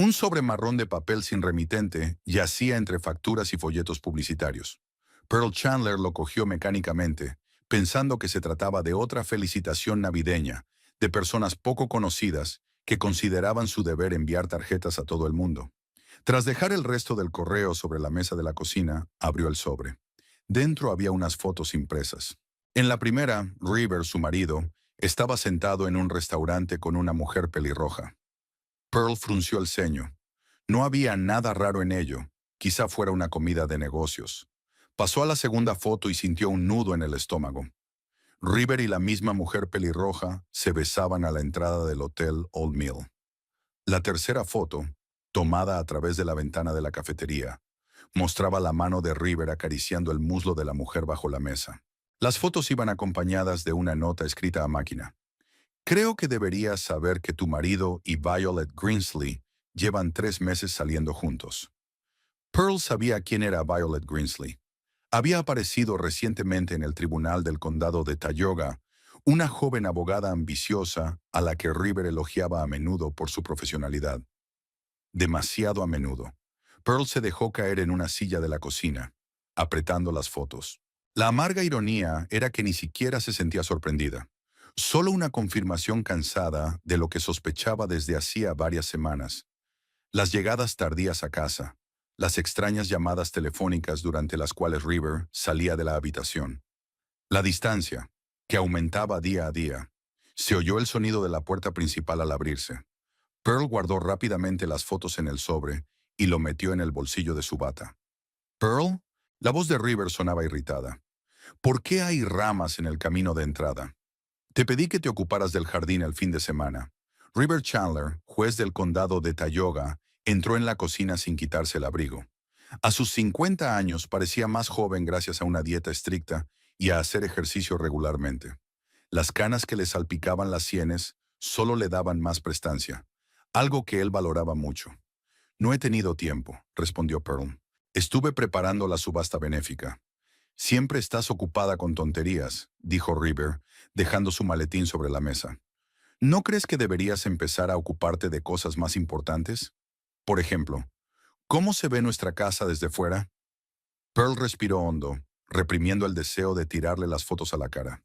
Un sobre marrón de papel sin remitente yacía entre facturas y folletos publicitarios. Pearl Chandler lo cogió mecánicamente, pensando que se trataba de otra felicitación navideña, de personas poco conocidas que consideraban su deber enviar tarjetas a todo el mundo. Tras dejar el resto del correo sobre la mesa de la cocina, abrió el sobre. Dentro había unas fotos impresas. En la primera, River, su marido, estaba sentado en un restaurante con una mujer pelirroja. Pearl frunció el ceño. No había nada raro en ello, quizá fuera una comida de negocios. Pasó a la segunda foto y sintió un nudo en el estómago. River y la misma mujer pelirroja se besaban a la entrada del hotel Old Mill. La tercera foto, tomada a través de la ventana de la cafetería, mostraba la mano de River acariciando el muslo de la mujer bajo la mesa. Las fotos iban acompañadas de una nota escrita a máquina. Creo que deberías saber que tu marido y Violet Greensley llevan 3 meses saliendo juntos. Pearl sabía quién era Violet Greensley. Había aparecido recientemente en el tribunal del condado de Tioga, una joven abogada ambiciosa a la que River elogiaba a menudo por su profesionalidad. Demasiado a menudo. Pearl se dejó caer en una silla de la cocina, apretando las fotos. La amarga ironía era que ni siquiera se sentía sorprendida. Solo una confirmación cansada de lo que sospechaba desde hacía varias semanas. Las llegadas tardías a casa, las extrañas llamadas telefónicas durante las cuales River salía de la habitación. La distancia, que aumentaba día a día. Se oyó el sonido de la puerta principal al abrirse. Pearl guardó rápidamente las fotos en el sobre y lo metió en el bolsillo de su bata. ¿Pearl? La voz de River sonaba irritada. ¿Por qué hay ramas en el camino de entrada? Te pedí que te ocuparas del jardín el fin de semana. River Chandler, juez del condado de Tioga, entró en la cocina sin quitarse el abrigo. A sus 50 años parecía más joven gracias a una dieta estricta y a hacer ejercicio regularmente. Las canas que le salpicaban las sienes solo le daban más prestancia, algo que él valoraba mucho. No he tenido tiempo, respondió Pearl. Estuve preparando la subasta benéfica. Siempre estás ocupada con tonterías, dijo River, dejando su maletín sobre la mesa. ¿No crees que deberías empezar a ocuparte de cosas más importantes? Por ejemplo, ¿cómo se ve nuestra casa desde fuera? Pearl respiró hondo, reprimiendo el deseo de tirarle las fotos a la cara.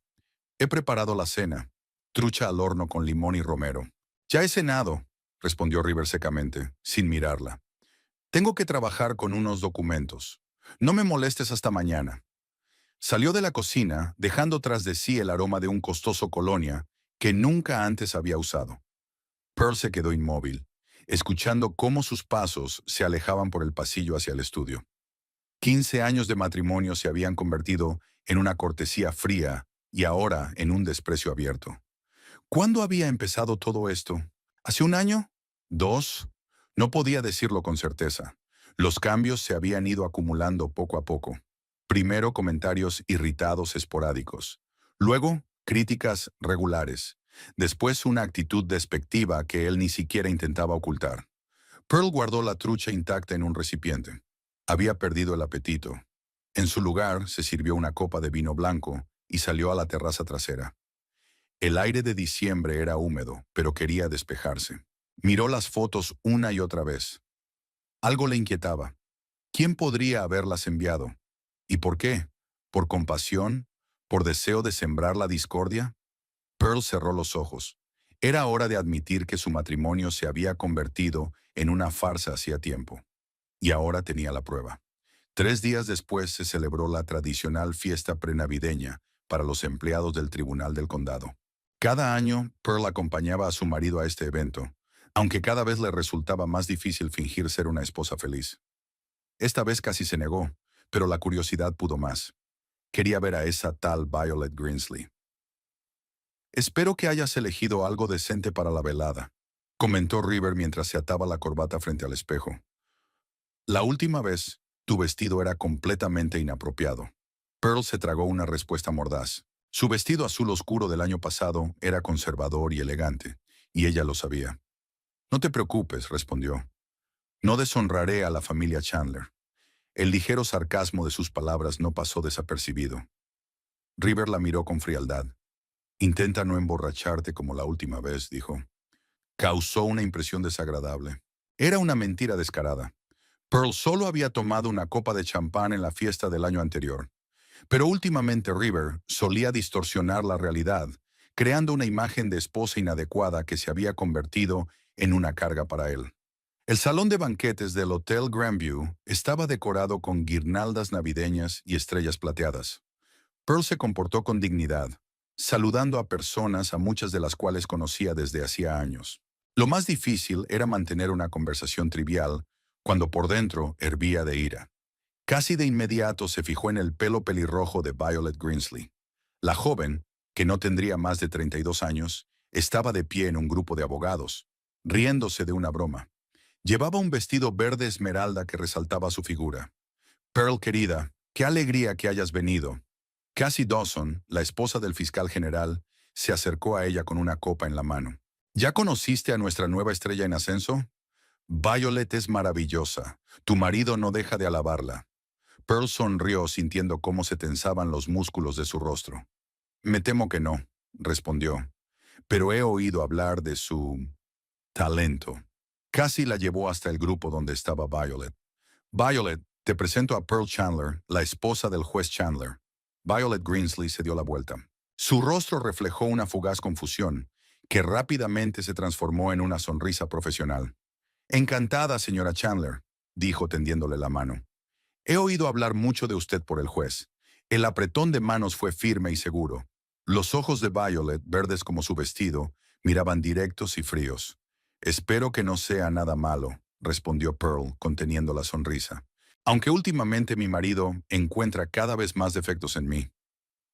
He preparado la cena, trucha al horno con limón y romero. Ya he cenado, respondió River secamente, sin mirarla. Tengo que trabajar con unos documentos. No me molestes hasta mañana. Salió de la cocina, dejando tras de sí el aroma de un costoso colonia que nunca antes había usado. Pearl se quedó inmóvil, escuchando cómo sus pasos se alejaban por el pasillo hacia el estudio. 15 años de matrimonio se habían convertido en una cortesía fría y ahora en un desprecio abierto. ¿Cuándo había empezado todo esto? ¿Hace un año? ¿2? No podía decirlo con certeza. Los cambios se habían ido acumulando poco a poco. Primero comentarios irritados esporádicos. Luego críticas regulares. Después una actitud despectiva que él ni siquiera intentaba ocultar. Pearl guardó la trucha intacta en un recipiente. Había perdido el apetito. En su lugar se sirvió una copa de vino blanco y salió a la terraza trasera. El aire de diciembre era húmedo, pero quería despejarse. Miró las fotos una y otra vez. Algo le inquietaba. ¿Quién podría haberlas enviado? ¿Y por qué? ¿Por compasión? ¿Por deseo de sembrar la discordia? Pearl cerró los ojos. Era hora de admitir que su matrimonio se había convertido en una farsa hacía tiempo. Y ahora tenía la prueba. 3 días después se celebró la tradicional fiesta prenavideña para los empleados del Tribunal del Condado. Cada año, Pearl acompañaba a su marido a este evento, aunque cada vez le resultaba más difícil fingir ser una esposa feliz. Esta vez casi se negó, pero la curiosidad pudo más. Quería ver a esa tal Violet Greensley. Espero que hayas elegido algo decente para la velada, comentó River mientras se ataba la corbata frente al espejo. La última vez, tu vestido era completamente inapropiado. Pearl se tragó una respuesta mordaz. Su vestido azul oscuro del año pasado era conservador y elegante, y ella lo sabía. No te preocupes, respondió. No deshonraré a la familia Chandler. El ligero sarcasmo de sus palabras no pasó desapercibido. River la miró con frialdad. Intenta no emborracharte como la última vez, dijo. Causó una impresión desagradable. Era una mentira descarada. Pearl solo había tomado una copa de champán en la fiesta del año anterior. Pero últimamente River solía distorsionar la realidad, creando una imagen de esposa inadecuada que se había convertido en una carga para él. El salón de banquetes del Hotel Grandview estaba decorado con guirnaldas navideñas y estrellas plateadas. Pearl se comportó con dignidad, saludando a personas a muchas de las cuales conocía desde hacía años. Lo más difícil era mantener una conversación trivial cuando por dentro hervía de ira. Casi de inmediato se fijó en el pelo pelirrojo de Violet Greensley. La joven, que no tendría más de 32 años, estaba de pie en un grupo de abogados, riéndose de una broma. Llevaba un vestido verde esmeralda que resaltaba su figura. Pearl, querida, qué alegría que hayas venido. Cassie Dawson, la esposa del fiscal general, se acercó a ella con una copa en la mano. ¿Ya conociste a nuestra nueva estrella en ascenso? Violet es maravillosa. Tu marido no deja de alabarla. Pearl sonrió sintiendo cómo se tensaban los músculos de su rostro. Me temo que no, respondió, pero he oído hablar de su talento. Cassie la llevó hasta el grupo donde estaba Violet. Violet, te presento a Pearl Chandler, la esposa del juez Chandler. Violet Greensley se dio la vuelta. Su rostro reflejó una fugaz confusión, que rápidamente se transformó en una sonrisa profesional. Encantada, señora Chandler, dijo tendiéndole la mano. He oído hablar mucho de usted por el juez. El apretón de manos fue firme y seguro. Los ojos de Violet, verdes como su vestido, miraban directos y fríos. Espero que no sea nada malo, respondió Pearl, conteniendo la sonrisa. Aunque últimamente mi marido encuentra cada vez más defectos en mí.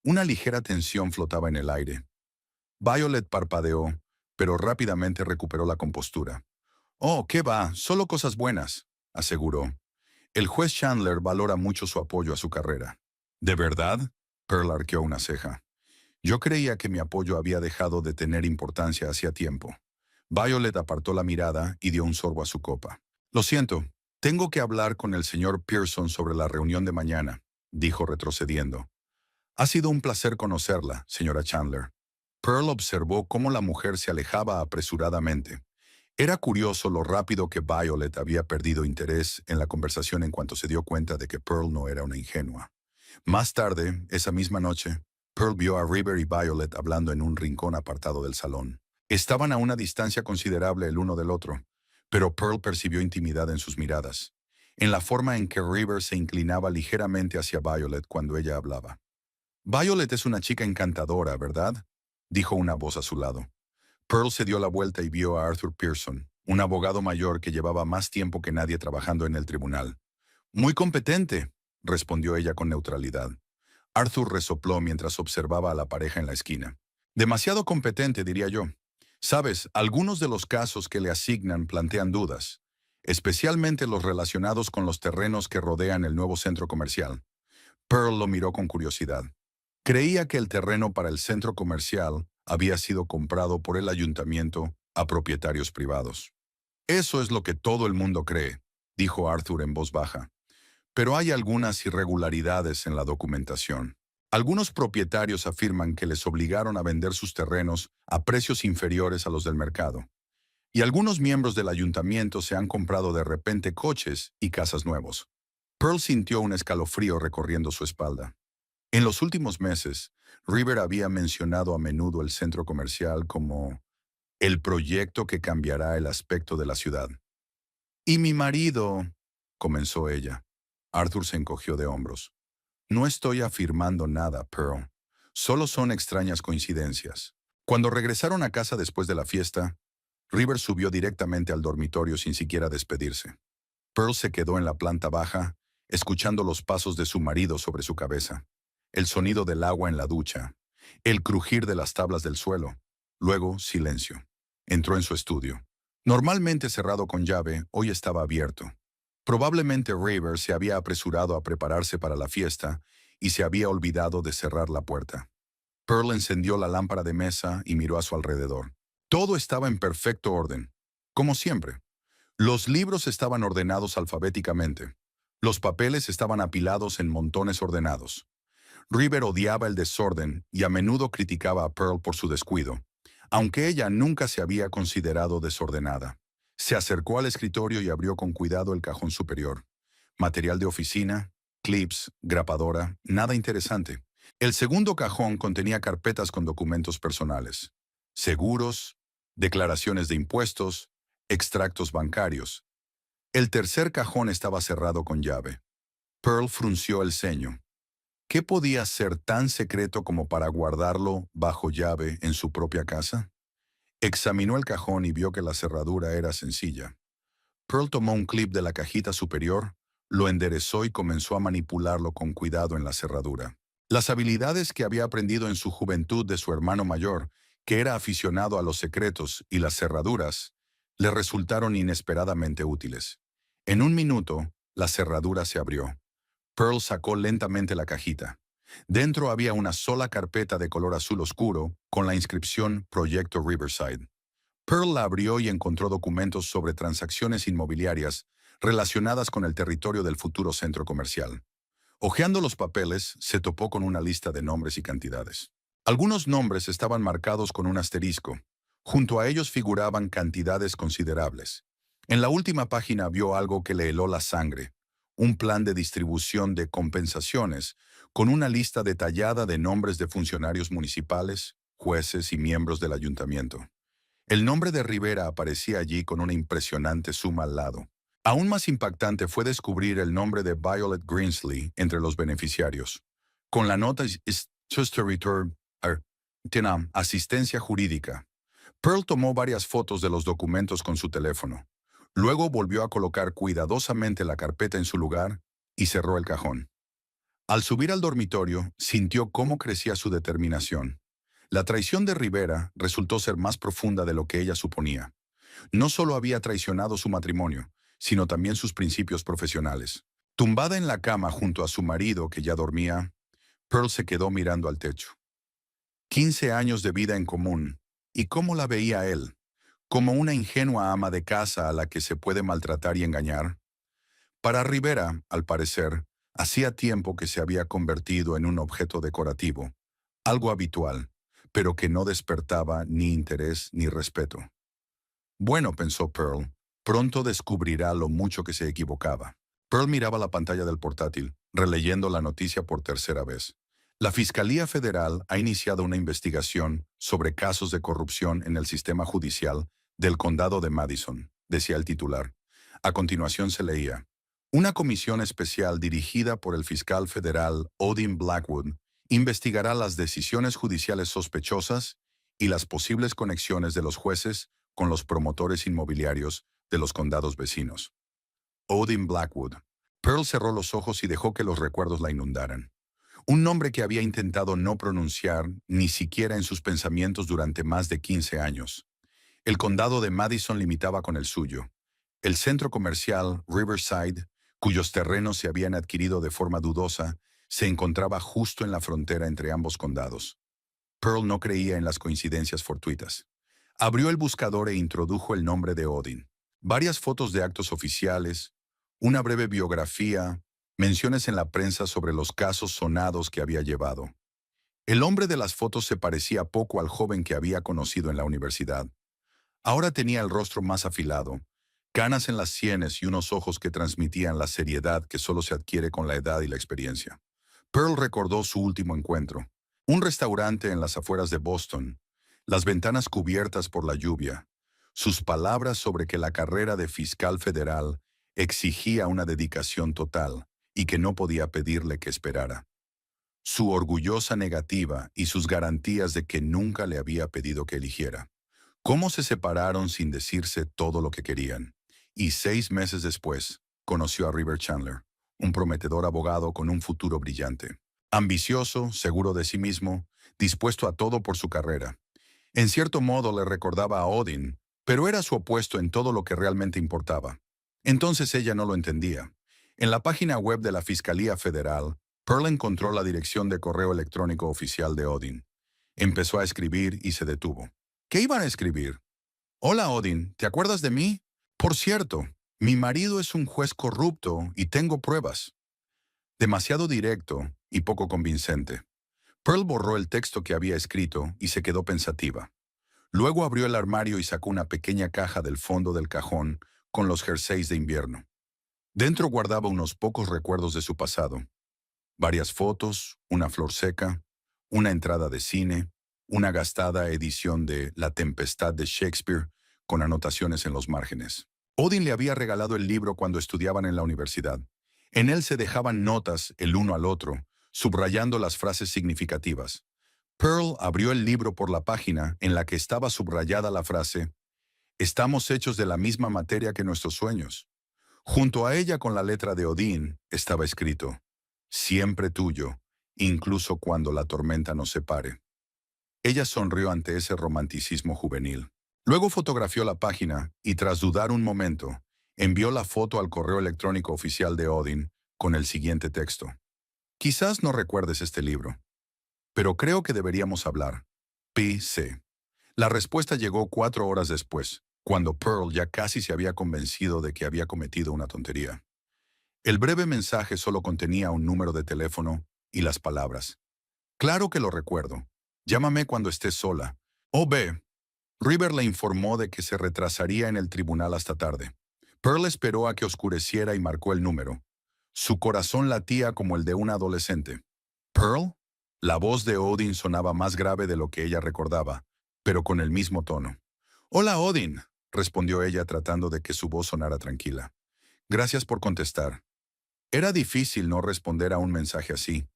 Una ligera tensión flotaba en el aire. Violet parpadeó, pero rápidamente recuperó la compostura. Oh, qué va, solo cosas buenas, aseguró. El juez Chandler valora mucho su apoyo a su carrera. ¿De verdad? Pearl arqueó una ceja. Yo creía que mi apoyo había dejado de tener importancia hacía tiempo. Violet apartó la mirada y dio un sorbo a su copa. Lo siento, tengo que hablar con el señor Pearson sobre la reunión de mañana, dijo retrocediendo. Ha sido un placer conocerla, señora Chandler. Pearl observó cómo la mujer se alejaba apresuradamente. Era curioso lo rápido que Violet había perdido interés en la conversación en cuanto se dio cuenta de que Pearl no era una ingenua. Más tarde, esa misma noche, Pearl vio a River y Violet hablando en un rincón apartado del salón. Estaban a una distancia considerable el uno del otro, pero Pearl percibió intimidad en sus miradas, en la forma en que River se inclinaba ligeramente hacia Violet cuando ella hablaba. Violet es una chica encantadora, ¿verdad?, dijo una voz a su lado. Pearl se dio la vuelta y vio a Arthur Pearson, un abogado mayor que llevaba más tiempo que nadie trabajando en el tribunal. Muy competente, respondió ella con neutralidad. Arthur resopló mientras observaba a la pareja en la esquina. Demasiado competente, diría yo. Sabes, algunos de los casos que le asignan plantean dudas, especialmente los relacionados con los terrenos que rodean el nuevo centro comercial. Pearl lo miró con curiosidad. Creía que el terreno para el centro comercial había sido comprado por el ayuntamiento a propietarios privados. Eso es lo que todo el mundo cree, dijo Arthur en voz baja. Pero hay algunas irregularidades en la documentación. Algunos propietarios afirman que les obligaron a vender sus terrenos a precios inferiores a los del mercado. Y algunos miembros del ayuntamiento se han comprado de repente coches y casas nuevos. Pearl sintió un escalofrío recorriendo su espalda. En los últimos meses, River había mencionado a menudo el centro comercial como el proyecto que cambiará el aspecto de la ciudad. «Y mi marido», comenzó ella. Arthur se encogió de hombros. «No estoy afirmando nada, Pearl. Solo son extrañas coincidencias». Cuando regresaron a casa después de la fiesta, River subió directamente al dormitorio sin siquiera despedirse. Pearl se quedó en la planta baja, escuchando los pasos de su marido sobre su cabeza, el sonido del agua en la ducha, el crujir de las tablas del suelo. Luego, silencio. Entró en su estudio. Normalmente cerrado con llave, hoy estaba abierto. Probablemente River se había apresurado a prepararse para la fiesta y se había olvidado de cerrar la puerta. Pearl encendió la lámpara de mesa y miró a su alrededor. Todo estaba en perfecto orden, como siempre. Los libros estaban ordenados alfabéticamente. Los papeles estaban apilados en montones ordenados. River odiaba el desorden y a menudo criticaba a Pearl por su descuido, aunque ella nunca se había considerado desordenada. Se acercó al escritorio y abrió con cuidado el cajón superior. Material de oficina, clips, grapadora, nada interesante. El segundo cajón contenía carpetas con documentos personales, seguros, declaraciones de impuestos, extractos bancarios. El tercer cajón estaba cerrado con llave. Pearl frunció el ceño. ¿Qué podía ser tan secreto como para guardarlo bajo llave en su propia casa? Examinó el cajón y vio que la cerradura era sencilla. Pearl tomó un clip de la cajita superior, lo enderezó y comenzó a manipularlo con cuidado en la cerradura. Las habilidades que había aprendido en su juventud de su hermano mayor, que era aficionado a los secretos y las cerraduras, le resultaron inesperadamente útiles. En un minuto, la cerradura se abrió. Pearl sacó lentamente la cajita. Dentro había una sola carpeta de color azul oscuro con la inscripción Proyecto Riverside. Pearl la abrió y encontró documentos sobre transacciones inmobiliarias relacionadas con el territorio del futuro centro comercial. Hojeando los papeles, se topó con una lista de nombres y cantidades. Algunos nombres estaban marcados con un asterisco. Junto a ellos figuraban cantidades considerables. En la última página vio algo que le heló la sangre: un plan de distribución de compensaciones con una lista detallada de nombres de funcionarios municipales, jueces y miembros del ayuntamiento. El nombre de Rivera aparecía allí con una impresionante suma al lado. Aún más impactante fue descubrir el nombre de Violet Greensley entre los beneficiarios. Con la nota tiene asistencia jurídica. Pearl tomó varias fotos de los documentos con su teléfono. Luego volvió a colocar cuidadosamente la carpeta en su lugar y cerró el cajón. Al subir al dormitorio, sintió cómo crecía su determinación. La traición de Rivera resultó ser más profunda de lo que ella suponía. No solo había traicionado su matrimonio, sino también sus principios profesionales. Tumbada en la cama junto a su marido, que ya dormía, Pearl se quedó mirando al techo. 15 años de vida en común, ¿y cómo la veía él? ¿Como una ingenua ama de casa a la que se puede maltratar y engañar? Para Rivera, al parecer, hacía tiempo que se había convertido en un objeto decorativo, algo habitual, pero que no despertaba ni interés ni respeto. Bueno, pensó Pearl, pronto descubrirá lo mucho que se equivocaba. Pearl miraba la pantalla del portátil, releyendo la noticia por tercera vez. La Fiscalía Federal ha iniciado una investigación sobre casos de corrupción en el sistema judicial del condado de Madison, decía el titular. A continuación se leía: una comisión especial dirigida por el fiscal federal Odin Blackwood investigará las decisiones judiciales sospechosas y las posibles conexiones de los jueces con los promotores inmobiliarios de los condados vecinos. Odin Blackwood. Pearl cerró los ojos y dejó que los recuerdos la inundaran. Un nombre que había intentado no pronunciar ni siquiera en sus pensamientos durante más de 15 años. El condado de Madison limitaba con el suyo. El centro comercial Riverside, cuyos terrenos se habían adquirido de forma dudosa, se encontraba justo en la frontera entre ambos condados. Pearl no creía en las coincidencias fortuitas. Abrió el buscador e introdujo el nombre de Odin. Varias fotos de actos oficiales, una breve biografía, menciones en la prensa sobre los casos sonados que había llevado. El hombre de las fotos se parecía poco al joven que había conocido en la universidad. Ahora tenía el rostro más afilado, canas en las sienes y unos ojos que transmitían la seriedad que solo se adquiere con la edad y la experiencia. Pearl recordó su último encuentro. Un restaurante en las afueras de Boston, las ventanas cubiertas por la lluvia, sus palabras sobre que la carrera de fiscal federal exigía una dedicación total y que no podía pedirle que esperara. Su orgullosa negativa y sus garantías de que nunca le había pedido que eligiera. Cómo se separaron sin decirse todo lo que querían. Y 6 meses después, conoció a River Chandler, un prometedor abogado con un futuro brillante. Ambicioso, seguro de sí mismo, dispuesto a todo por su carrera. En cierto modo le recordaba a Odin, pero era su opuesto en todo lo que realmente importaba. Entonces ella no lo entendía. En la página web de la Fiscalía Federal, Pearl encontró la dirección de correo electrónico oficial de Odin. Empezó a escribir y se detuvo. ¿Qué iban a escribir? Hola Odin, ¿te acuerdas de mí? Por cierto, mi marido es un juez corrupto y tengo pruebas. Demasiado directo y poco convincente. Pearl borró el texto que había escrito y se quedó pensativa. Luego abrió el armario y sacó una pequeña caja del fondo del cajón con los jerseys de invierno. Dentro guardaba unos pocos recuerdos de su pasado. Varias fotos, una flor seca, una entrada de cine, una gastada edición de La Tempestad de Shakespeare con anotaciones en los márgenes. Odin le había regalado el libro cuando estudiaban en la universidad. En él se dejaban notas el uno al otro, subrayando las frases significativas. Pearl abrió el libro por la página en la que estaba subrayada la frase «Estamos hechos de la misma materia que nuestros sueños». Junto a ella con la letra de Odín estaba escrito «Siempre tuyo, incluso cuando la tormenta nos separe». Ella sonrió ante ese romanticismo juvenil. Luego fotografió la página y tras dudar un momento, envió la foto al correo electrónico oficial de Odin con el siguiente texto. Quizás no recuerdes este libro, pero creo que deberíamos hablar. P.C. La respuesta llegó 4 horas después, cuando Pearl ya casi se había convencido de que había cometido una tontería. El breve mensaje solo contenía un número de teléfono y las palabras. Claro que lo recuerdo. Llámame cuando estés sola. O.B. River le informó de que se retrasaría en el tribunal hasta tarde. Pearl esperó a que oscureciera y marcó el número. Su corazón latía como el de una adolescente. ¿Pearl? La voz de Odin sonaba más grave de lo que ella recordaba, pero con el mismo tono. «Hola, Odin», respondió ella tratando de que su voz sonara tranquila. «Gracias por contestar». Era difícil no responder a un mensaje así.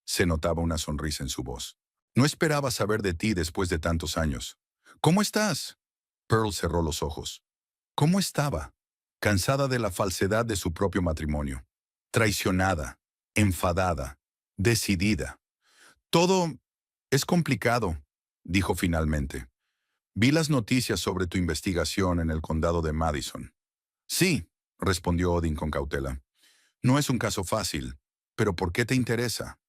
Se notaba una sonrisa en su voz. «No esperaba saber de ti después de tantos años. ¿Cómo estás?» Pearl cerró los ojos. ¿Cómo estaba? Cansada de la falsedad de su propio matrimonio. Traicionada, enfadada, decidida. «Todo es complicado», dijo finalmente. «Vi las noticias sobre tu investigación en el condado de Madison». «Sí», respondió Odin con cautela. «No es un caso fácil, pero ¿por qué te interesa?»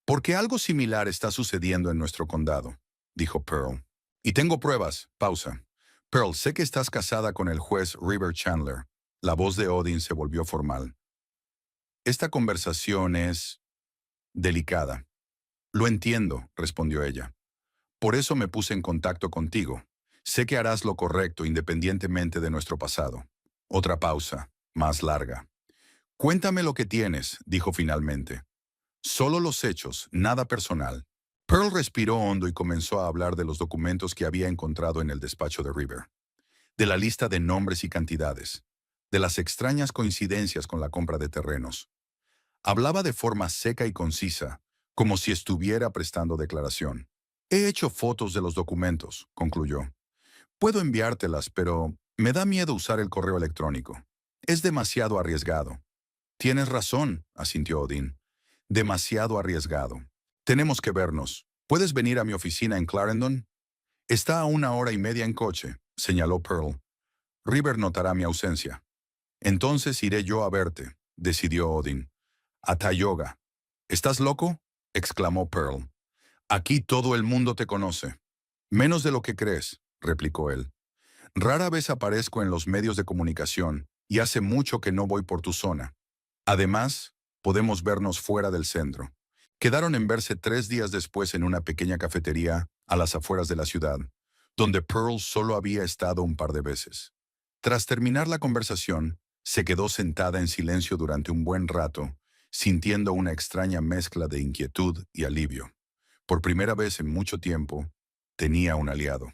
«Porque algo similar está sucediendo en nuestro condado», dijo Pearl. «Y tengo pruebas». Pausa. «Pearl, sé que estás casada con el juez River Chandler». La voz de Odin se volvió formal. «Esta conversación es delicada». «Lo entiendo», respondió ella. «Por eso me puse en contacto contigo. Sé que harás lo correcto independientemente de nuestro pasado». Otra pausa, más larga. «Cuéntame lo que tienes», dijo finalmente. «Solo los hechos, nada personal». Pearl respiró hondo y comenzó a hablar de los documentos que había encontrado en el despacho de River, de la lista de nombres y cantidades, de las extrañas coincidencias con la compra de terrenos. Hablaba de forma seca y concisa, como si estuviera prestando declaración. «He hecho fotos de los documentos», concluyó. «Puedo enviártelas, pero me da miedo usar el correo electrónico. Es demasiado arriesgado». «Tienes razón», asintió Odin. «Demasiado arriesgado. Tenemos que vernos. ¿Puedes venir a mi oficina en Clarendon?» «Está a 1 hora y media en coche», señaló Pearl. «River notará mi ausencia». «Entonces iré yo a verte», decidió Odin. «A Tioga». «¿Estás loco?», exclamó Pearl. «Aquí todo el mundo te conoce». «Menos de lo que crees», replicó él. «Rara vez aparezco en los medios de comunicación y hace mucho que no voy por tu zona. Además, podemos vernos fuera del centro». Quedaron en verse 3 días después en una pequeña cafetería a las afueras de la ciudad, donde Pearl solo había estado un par de veces. Tras terminar la conversación, se quedó sentada en silencio durante un buen rato, sintiendo una extraña mezcla de inquietud y alivio. Por primera vez en mucho tiempo, tenía un aliado.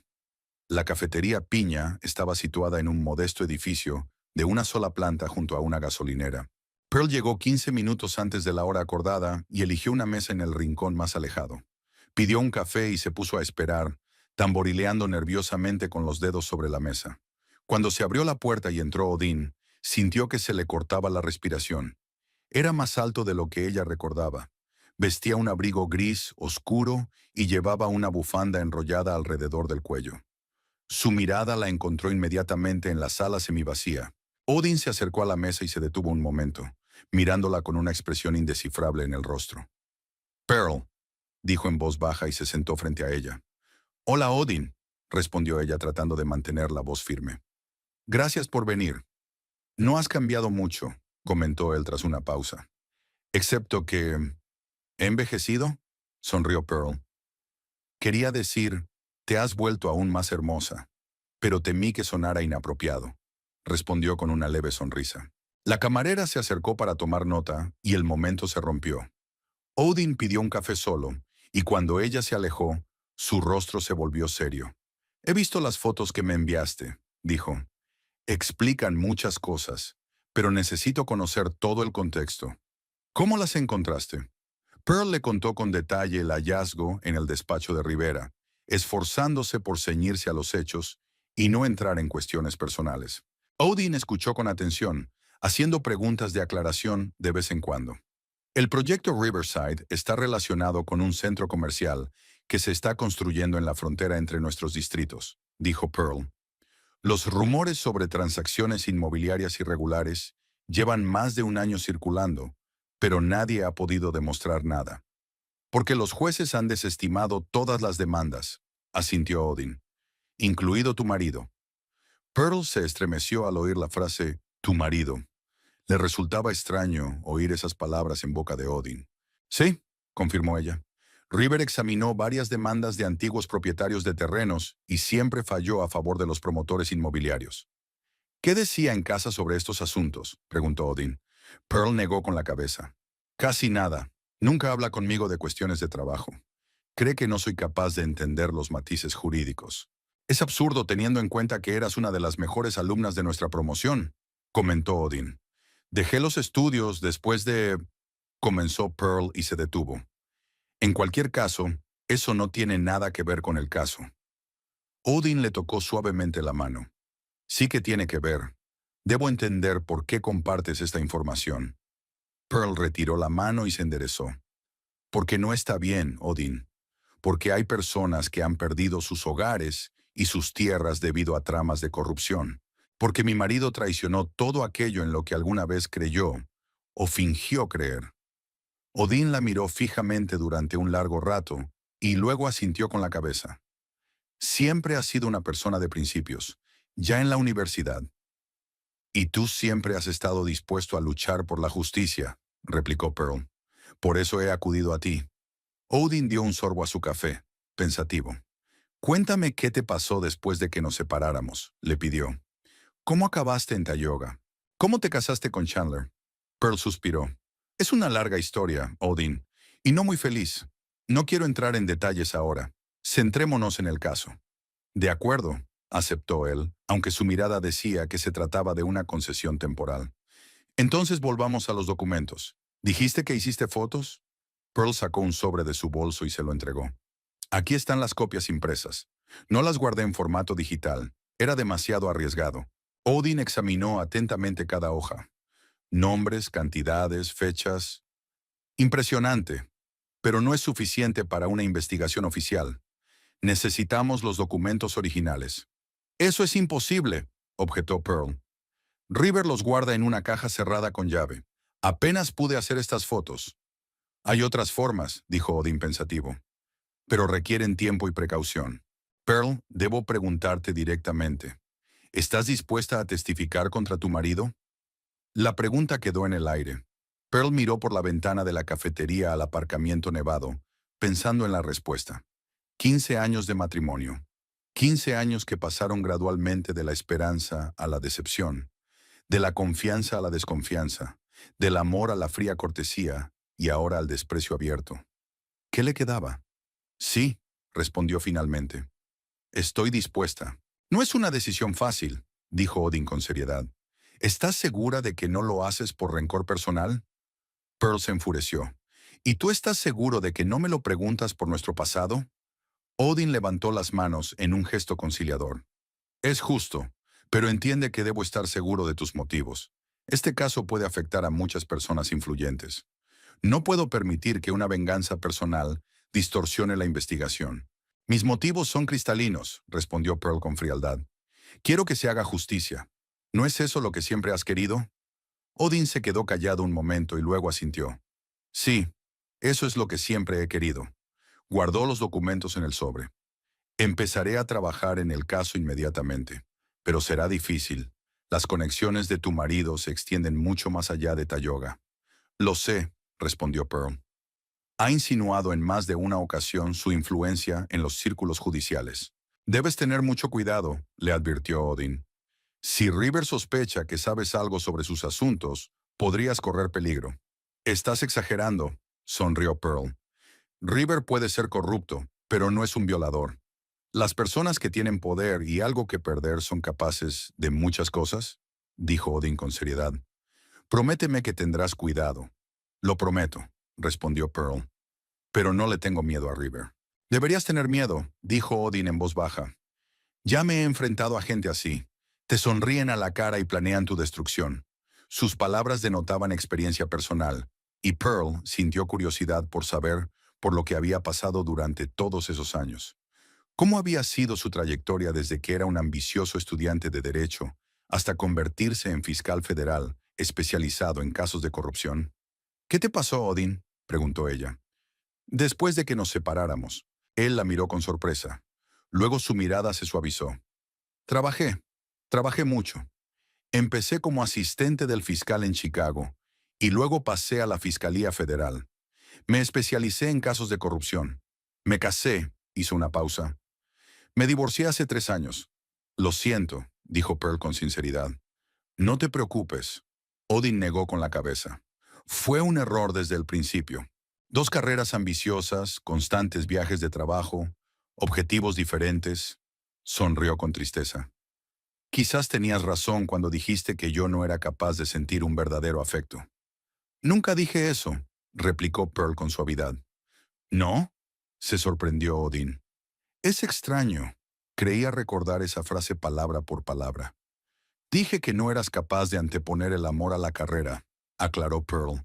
La cafetería Piña estaba situada en un modesto edificio de una sola planta junto a una gasolinera. Pearl llegó 15 minutos antes de la hora acordada y eligió una mesa en el rincón más alejado. Pidió un café y se puso a esperar, tamborileando nerviosamente con los dedos sobre la mesa. Cuando se abrió la puerta y entró Odin, sintió que se le cortaba la respiración. Era más alto de lo que ella recordaba. Vestía un abrigo gris, oscuro, y llevaba una bufanda enrollada alrededor del cuello. Su mirada la encontró inmediatamente en la sala semivacía. Odin se acercó a la mesa y se detuvo un momento, mirándola con una expresión indescifrable en el rostro. «Pearl», dijo en voz baja y se sentó frente a ella. «Hola, Odin», respondió ella tratando de mantener la voz firme. «Gracias por venir». «No has cambiado mucho», comentó él tras una pausa. «Excepto que... ¿he envejecido?», sonrió Pearl. «Quería decir, Te has vuelto aún más hermosa. Pero temí que sonara inapropiado, respondió con una leve sonrisa. La camarera se acercó para tomar nota y el momento se rompió. Odin pidió un café solo, y cuando ella se alejó, su rostro se volvió serio. He visto las fotos que me enviaste, dijo. Explican muchas cosas, pero necesito conocer todo el contexto. ¿Cómo las encontraste? Pearl le contó con detalle el hallazgo en el despacho de Rivera, esforzándose por ceñirse a los hechos y no entrar en cuestiones personales. Odin escuchó con atención, haciendo preguntas de aclaración de vez en cuando. El proyecto Riverside está relacionado con un centro comercial que se está construyendo en la frontera entre nuestros distritos, dijo Pearl. Los rumores sobre transacciones inmobiliarias irregulares llevan más de un año circulando, pero nadie ha podido demostrar nada. Porque los jueces han desestimado todas las demandas, asintió Odin, incluido tu marido. Pearl se estremeció al oír la frase «tu marido». Le resultaba extraño oír esas palabras en boca de Odin. Sí, confirmó ella. River examinó varias demandas de antiguos propietarios de terrenos y siempre falló a favor de los promotores inmobiliarios. ¿Qué decía en casa sobre estos asuntos?, preguntó Odin. Pearl negó con la cabeza. Casi nada. Nunca habla conmigo de cuestiones de trabajo. Cree que no soy capaz de entender los matices jurídicos. Es absurdo teniendo en cuenta que eras una de las mejores alumnas de nuestra promoción, comentó Odin. Dejé los estudios después de... comenzó Pearl y se detuvo. En cualquier caso, eso no tiene nada que ver con el caso. Odin le tocó suavemente la mano. Sí que tiene que ver. Debo entender por qué compartes esta información. Pearl retiró la mano y se enderezó. Porque no está bien, Odin. Porque hay personas que han perdido sus hogares y sus tierras debido a tramas de corrupción. Porque mi marido traicionó todo aquello en lo que alguna vez creyó o fingió creer. Odin la miró fijamente durante un largo rato y luego asintió con la cabeza. Siempre has sido una persona de principios, ya en la universidad. Y tú siempre has estado dispuesto a luchar por la justicia, replicó Pearl. Por eso he acudido a ti. Odin dio un sorbo a su café, pensativo. Cuéntame qué te pasó después de que nos separáramos, le pidió. ¿Cómo acabaste en Tioga? ¿Cómo te casaste con Chandler? Pearl suspiró. Es una larga historia, Odin, y no muy feliz. No quiero entrar en detalles ahora. Centrémonos en el caso. De acuerdo, aceptó él, aunque su mirada decía que se trataba de una concesión temporal. Entonces volvamos a los documentos. ¿Dijiste que hiciste fotos? Pearl sacó un sobre de su bolso y se lo entregó. Aquí están las copias impresas. No las guardé en formato digital. Era demasiado arriesgado. Odin examinó atentamente cada hoja. Nombres, cantidades, fechas. Impresionante, pero no es suficiente para una investigación oficial. Necesitamos los documentos originales. Eso es imposible, objetó Pearl. River los guarda en una caja cerrada con llave. Apenas pude hacer estas fotos. Hay otras formas, dijo Odin pensativo, pero requieren tiempo y precaución. Pearl, debo preguntarte directamente. ¿Estás dispuesta a testificar contra tu marido? La pregunta quedó en el aire. Pearl miró por la ventana de la cafetería al aparcamiento nevado, pensando en la respuesta. 15 años de matrimonio. 15 años que pasaron gradualmente de la esperanza a la decepción, de la confianza a la desconfianza, del amor a la fría cortesía y ahora al desprecio abierto. ¿Qué le quedaba? Sí, respondió finalmente. Estoy dispuesta. No es una decisión fácil, dijo Odin con seriedad. ¿Estás segura de que no lo haces por rencor personal? Pearl se enfureció. ¿Y tú estás seguro de que no me lo preguntas por nuestro pasado? Odin levantó las manos en un gesto conciliador. Es justo, pero entiende que debo estar seguro de tus motivos. Este caso puede afectar a muchas personas influyentes. No puedo permitir que una venganza personal distorsione la investigación. Mis motivos son cristalinos, respondió Pearl con frialdad. Quiero que se haga justicia. ¿No es eso lo que siempre has querido? Odin se quedó callado un momento y luego asintió. Sí, eso es lo que siempre he querido. Guardó los documentos en el sobre. Empezaré a trabajar en el caso inmediatamente, pero será difícil. Las conexiones de tu marido se extienden mucho más allá de Tioga. Lo sé, respondió Pearl. Ha insinuado en más de una ocasión su influencia en los círculos judiciales. Debes tener mucho cuidado, le advirtió Odin. Si River sospecha que sabes algo sobre sus asuntos, podrías correr peligro. Estás exagerando, sonrió Pearl. River puede ser corrupto, pero no es un violador. Las personas que tienen poder y algo que perder son capaces de muchas cosas, dijo Odin con seriedad. Prométeme que tendrás cuidado. Lo prometo, respondió Pearl. Pero no le tengo miedo a River. Deberías tener miedo, dijo Odin en voz baja. Ya me he enfrentado a gente así. Te sonríen a la cara y planean tu destrucción. Sus palabras denotaban experiencia personal, y Pearl sintió curiosidad por saber por lo que había pasado durante todos esos años. ¿Cómo había sido su trayectoria desde que era un ambicioso estudiante de Derecho hasta convertirse en fiscal federal especializado en casos de corrupción? ¿Qué te pasó, Odin?, preguntó ella. Después de que nos separáramos, él la miró con sorpresa. Luego su mirada se suavizó. Trabajé mucho. Empecé como asistente del fiscal en Chicago y luego pasé a la Fiscalía Federal. Me especialicé en casos de corrupción. Me casé, hizo una pausa. Me divorcié hace 3 años. Lo siento, dijo Pearl con sinceridad. No te preocupes. Odin negó con la cabeza. Fue un error desde el principio. 2 carreras ambiciosas, constantes viajes de trabajo, objetivos diferentes. Sonrió con tristeza. Quizás tenías razón cuando dijiste que yo no era capaz de sentir un verdadero afecto. Nunca dije eso, replicó Pearl con suavidad. ¿No? Se sorprendió Odin. Es extraño. Creía recordar esa frase palabra por palabra. Dije que no eras capaz de anteponer el amor a la carrera, aclaró Pearl.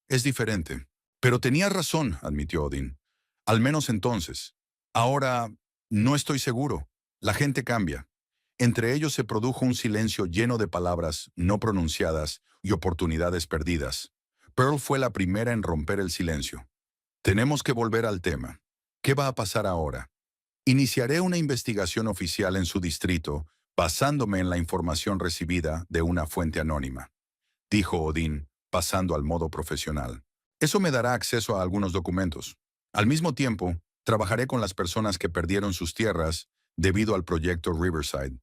Es diferente. Pero tenías razón, admitió Odin. Al menos entonces. Ahora, no estoy seguro. La gente cambia. Entre ellos se produjo un silencio lleno de palabras no pronunciadas y oportunidades perdidas. Pearl fue la primera en romper el silencio. Tenemos que volver al tema. ¿Qué va a pasar ahora? Iniciaré una investigación oficial en su distrito basándome en la información recibida de una fuente anónima, dijo Odin, pasando al modo profesional. Eso me dará acceso a algunos documentos. Al mismo tiempo, trabajaré con las personas que perdieron sus tierras debido al proyecto Riverside.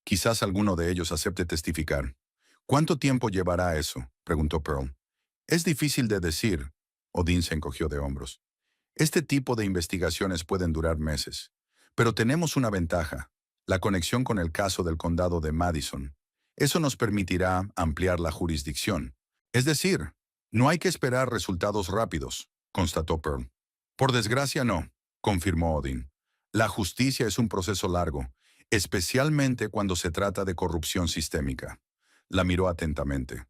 Quizás alguno de ellos acepte testificar. ¿Cuánto tiempo llevará eso?, preguntó Pearl. Es difícil de decir. Odin se encogió de hombros. Este tipo de investigaciones pueden durar meses. Pero tenemos una ventaja, la conexión con el caso del condado de Madison. Eso nos permitirá ampliar la jurisdicción. Es decir, no hay que esperar resultados rápidos, constató Pearl. Por desgracia no, confirmó Odin. La justicia es un proceso largo, especialmente cuando se trata de corrupción sistémica. La miró atentamente.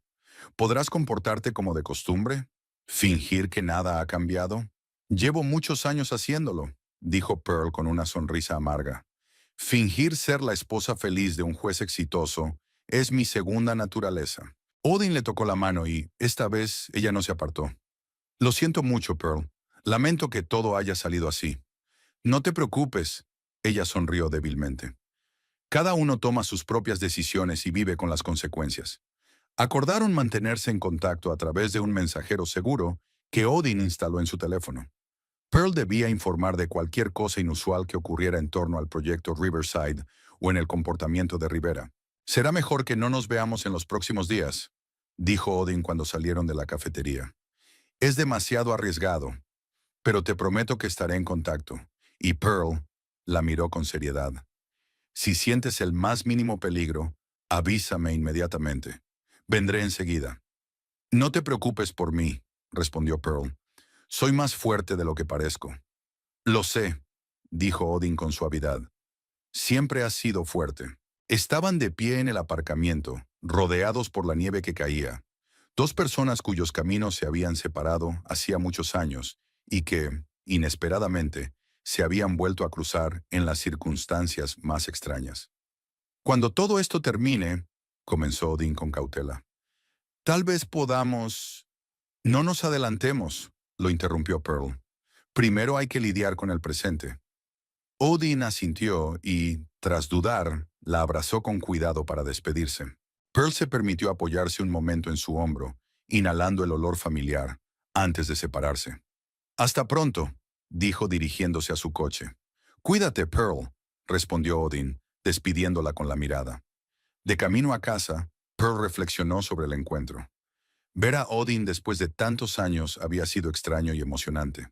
¿Podrás comportarte como de costumbre? ¿Fingir que nada ha cambiado? Llevo muchos años haciéndolo, dijo Pearl con una sonrisa amarga. Fingir ser la esposa feliz de un juez exitoso es mi segunda naturaleza. Odin le tocó la mano y, esta vez, ella no se apartó. Lo siento mucho, Pearl. Lamento que todo haya salido así. No te preocupes, ella sonrió débilmente. Cada uno toma sus propias decisiones y vive con las consecuencias. Acordaron mantenerse en contacto a través de un mensajero seguro que Odin instaló en su teléfono. Pearl debía informar de cualquier cosa inusual que ocurriera en torno al proyecto Riverside o en el comportamiento de Rivera. Será mejor que no nos veamos en los próximos días, dijo Odin cuando salieron de la cafetería. Es demasiado arriesgado, pero te prometo que estaré en contacto. Y Pearl la miró con seriedad. Si sientes el más mínimo peligro, avísame inmediatamente. Vendré enseguida. No te preocupes por mí, respondió Pearl. Soy más fuerte de lo que parezco. Lo sé, dijo Odin con suavidad. Siempre has sido fuerte. Estaban de pie en el aparcamiento, rodeados por la nieve que caía. 2 personas cuyos caminos se habían separado hacía muchos años y que, inesperadamente, se habían vuelto a cruzar en las circunstancias más extrañas. Cuando todo esto termine, comenzó Odin con cautela. Tal vez podamos... No nos adelantemos, lo interrumpió Pearl. Primero hay que lidiar con el presente. Odin asintió y, tras dudar, la abrazó con cuidado para despedirse. Pearl se permitió apoyarse un momento en su hombro, inhalando el olor familiar, antes de separarse. Hasta pronto, dijo dirigiéndose a su coche. Cuídate, Pearl, respondió Odin, despidiéndola con la mirada. De camino a casa, Pearl reflexionó sobre el encuentro. Ver a Odin después de tantos años había sido extraño y emocionante.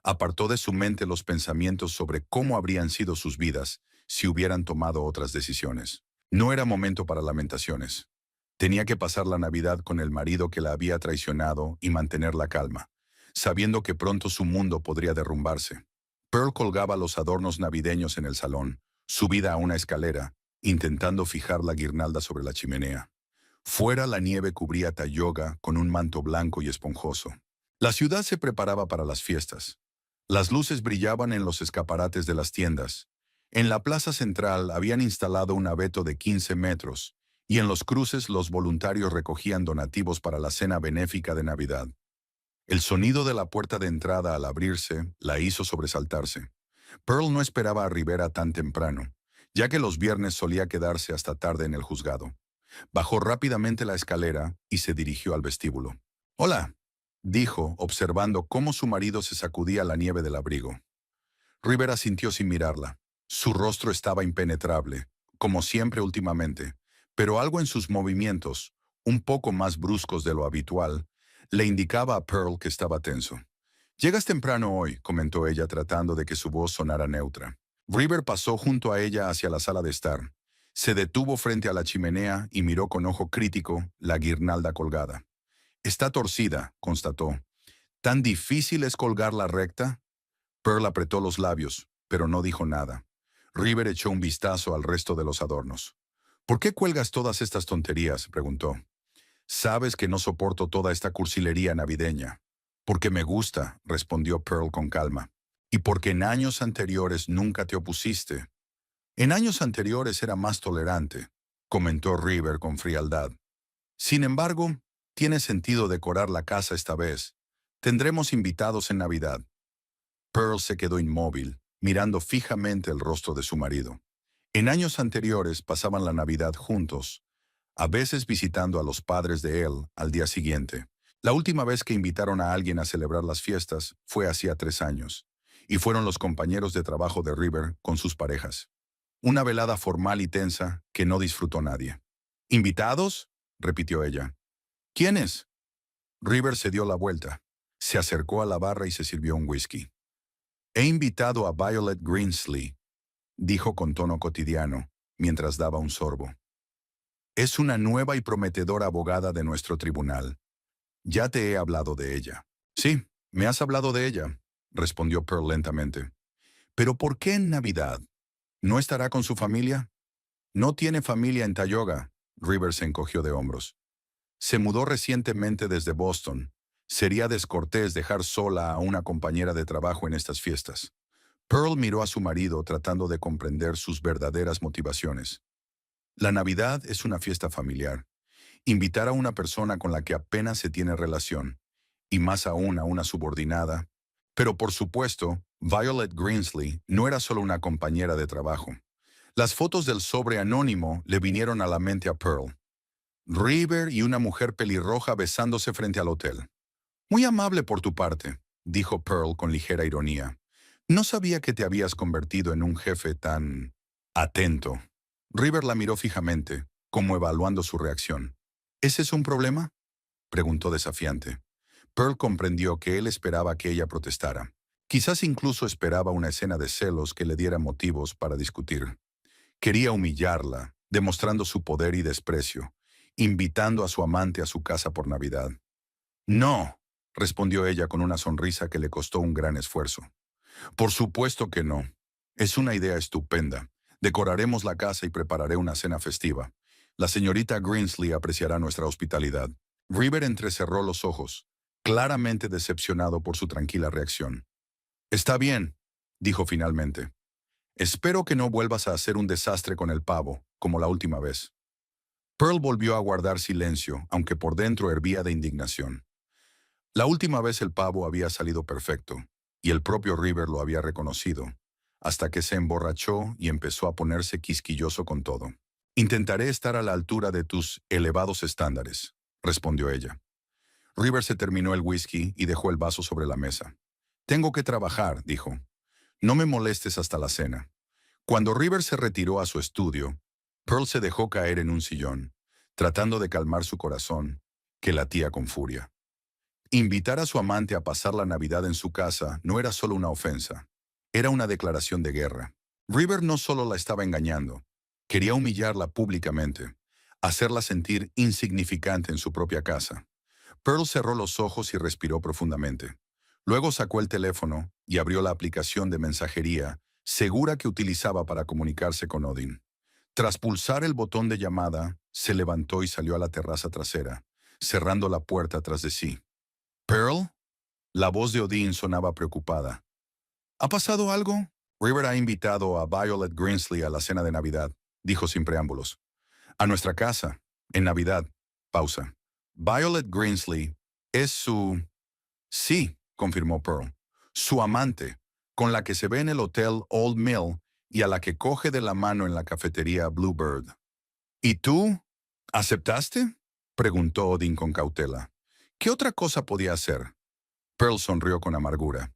Apartó de su mente los pensamientos sobre cómo habrían sido sus vidas si hubieran tomado otras decisiones. No era momento para lamentaciones. Tenía que pasar la Navidad con el marido que la había traicionado y mantener la calma, sabiendo que pronto su mundo podría derrumbarse. Pearl colgaba los adornos navideños en el salón, subida a una escalera, intentando fijar la guirnalda sobre la chimenea. Fuera la nieve cubría Tioga con un manto blanco y esponjoso. La ciudad se preparaba para las fiestas. Las luces brillaban en los escaparates de las tiendas. En la plaza central habían instalado un abeto de 15 metros, y en los cruces los voluntarios recogían donativos para la cena benéfica de Navidad. El sonido de la puerta de entrada al abrirse la hizo sobresaltarse. Pearl no esperaba a Rivera tan temprano, ya que los viernes solía quedarse hasta tarde en el juzgado. Bajó rápidamente la escalera y se dirigió al vestíbulo. «Hola», dijo, observando cómo su marido se sacudía la nieve del abrigo. Rivera sintió sin mirarla. Su rostro estaba impenetrable, como siempre últimamente, pero algo en sus movimientos, un poco más bruscos de lo habitual, le indicaba a Pearl que estaba tenso. «Llegas temprano hoy», comentó ella tratando de que su voz sonara neutra. River pasó junto a ella hacia la sala de estar. Se detuvo frente a la chimenea y miró con ojo crítico la guirnalda colgada. «Está torcida», constató. «¿Tan difícil es colgarla recta?» Pearl apretó los labios, pero no dijo nada. River echó un vistazo al resto de los adornos. «¿Por qué cuelgas todas estas tonterías?», preguntó. «Sabes que no soporto toda esta cursilería navideña». «Porque me gusta», respondió Pearl con calma. «Y porque en años anteriores nunca te opusiste». «En años anteriores era más tolerante», comentó River con frialdad. «Sin embargo, tiene sentido decorar la casa esta vez. Tendremos invitados en Navidad». Pearl se quedó inmóvil, mirando fijamente el rostro de su marido. En años anteriores pasaban la Navidad juntos, a veces visitando a los padres de él al día siguiente. La última vez que invitaron a alguien a celebrar las fiestas fue hacía 3 años, y fueron los compañeros de trabajo de River con sus parejas. Una velada formal y tensa que no disfrutó nadie. «¿Invitados?», repitió ella. «¿Quiénes?». River se dio la vuelta, se acercó a la barra y se sirvió un whisky. «He invitado a Violet Greensley», dijo con tono cotidiano, mientras daba un sorbo. «Es una nueva y prometedora abogada de nuestro tribunal. Ya te he hablado de ella». «Sí, me has hablado de ella», respondió Pearl lentamente. «¿Pero por qué en Navidad? ¿No estará con su familia?». «No tiene familia en Tioga», River se encogió de hombros. «Se mudó recientemente desde Boston. Sería descortés dejar sola a una compañera de trabajo en estas fiestas». Pearl miró a su marido tratando de comprender sus verdaderas motivaciones. La Navidad es una fiesta familiar. Invitar a una persona con la que apenas se tiene relación, y más aún a una subordinada. Pero por supuesto, Violet Greensley no era solo una compañera de trabajo. Las fotos del sobre anónimo le vinieron a la mente a Pearl. River y una mujer pelirroja besándose frente al hotel. «Muy amable por tu parte», dijo Pearl con ligera ironía. «No sabía que te habías convertido en un jefe tan atento». River la miró fijamente, como evaluando su reacción. «¿Ese es un problema?», preguntó desafiante. Pearl comprendió que él esperaba que ella protestara. Quizás incluso esperaba una escena de celos que le diera motivos para discutir. Quería humillarla, demostrando su poder y desprecio, invitando a su amante a su casa por Navidad. «No», respondió ella con una sonrisa que le costó un gran esfuerzo. «Por supuesto que no. Es una idea estupenda. Decoraremos la casa y prepararé una cena festiva. La señorita Greensley apreciará nuestra hospitalidad». River entrecerró los ojos, claramente decepcionado por su tranquila reacción. «Está bien», dijo finalmente. «Espero que no vuelvas a hacer un desastre con el pavo, como la última vez». Pearl volvió a guardar silencio, aunque por dentro hervía de indignación. La última vez el pavo había salido perfecto, y el propio River lo había reconocido, hasta que se emborrachó y empezó a ponerse quisquilloso con todo. «Intentaré estar a la altura de tus elevados estándares», respondió ella. River se terminó el whisky y dejó el vaso sobre la mesa. Tengo que trabajar, dijo. No me molestes hasta la cena. Cuando River se retiró a su estudio, Pearl se dejó caer en un sillón, tratando de calmar su corazón, que latía con furia. Invitar a su amante a pasar la Navidad en su casa no era solo una ofensa, era una declaración de guerra. River no solo la estaba engañando, quería humillarla públicamente, hacerla sentir insignificante en su propia casa. Pearl cerró los ojos y respiró profundamente. Luego sacó el teléfono y abrió la aplicación de mensajería, segura que utilizaba para comunicarse con Odin. Tras pulsar el botón de llamada, se levantó y salió a la terraza trasera, cerrando la puerta tras de sí. ¿Pearl? La voz de Odin sonaba preocupada. ¿Ha pasado algo? River ha invitado a Violet Grinsley a la cena de Navidad, dijo sin preámbulos. A nuestra casa, en Navidad. Pausa. Violet Grinsley es su... Sí, confirmó Pearl. Su amante, con la que se ve en el hotel Old Mill y a la que coge de la mano en la cafetería Bluebird. ¿Y tú? ¿Aceptaste? Preguntó Odin con cautela. ¿Qué otra cosa podía hacer? Pearl sonrió con amargura.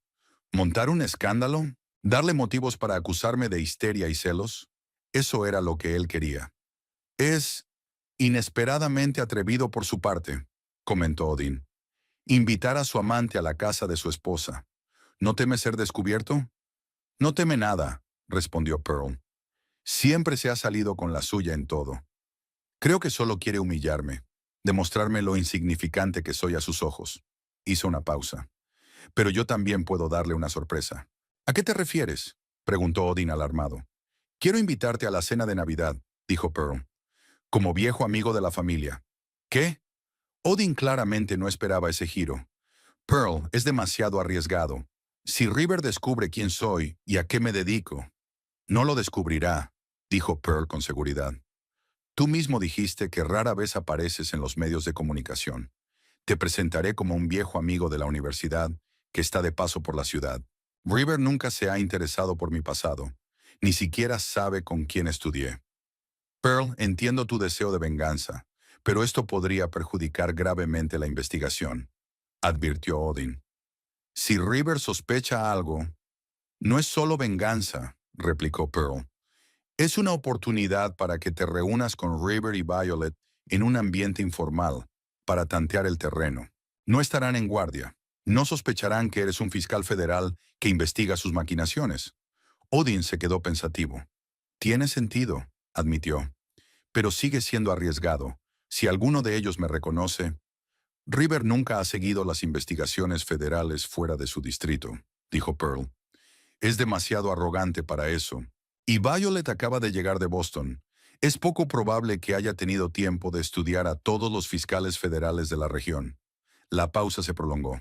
¿Montar un escándalo? ¿Darle motivos para acusarme de histeria y celos? Eso era lo que él quería. Es inesperadamente atrevido por su parte, comentó Odin. Invitar a su amante a la casa de su esposa. ¿No teme ser descubierto? No teme nada, respondió Pearl. Siempre se ha salido con la suya en todo. Creo que solo quiere humillarme, demostrarme lo insignificante que soy a sus ojos. Hizo una pausa. Pero yo también puedo darle una sorpresa. ¿A qué te refieres? Preguntó Odin alarmado. Quiero invitarte a la cena de Navidad, dijo Pearl, como viejo amigo de la familia. ¿Qué? Odin claramente no esperaba ese giro. Pearl, es demasiado arriesgado. Si River descubre quién soy y a qué me dedico, no lo descubrirá, dijo Pearl con seguridad. Tú mismo dijiste que rara vez apareces en los medios de comunicación. Te presentaré como un viejo amigo de la universidad que está de paso por la ciudad. River nunca se ha interesado por mi pasado, ni siquiera sabe con quién estudié. Pearl, entiendo tu deseo de venganza, pero esto podría perjudicar gravemente la investigación, advirtió Odin. Si River sospecha algo, no es solo venganza, replicó Pearl. Es una oportunidad para que te reúnas con River y Violet en un ambiente informal, para tantear el terreno. No estarán en guardia. No sospecharán que eres un fiscal federal que investiga sus maquinaciones. Odin se quedó pensativo. Tiene sentido, admitió. Pero sigue siendo arriesgado. Si alguno de ellos me reconoce... River nunca ha seguido las investigaciones federales fuera de su distrito, dijo Pearl. Es demasiado arrogante para eso. Y Violet acaba de llegar de Boston. Es poco probable que haya tenido tiempo de estudiar a todos los fiscales federales de la región. La pausa se prolongó.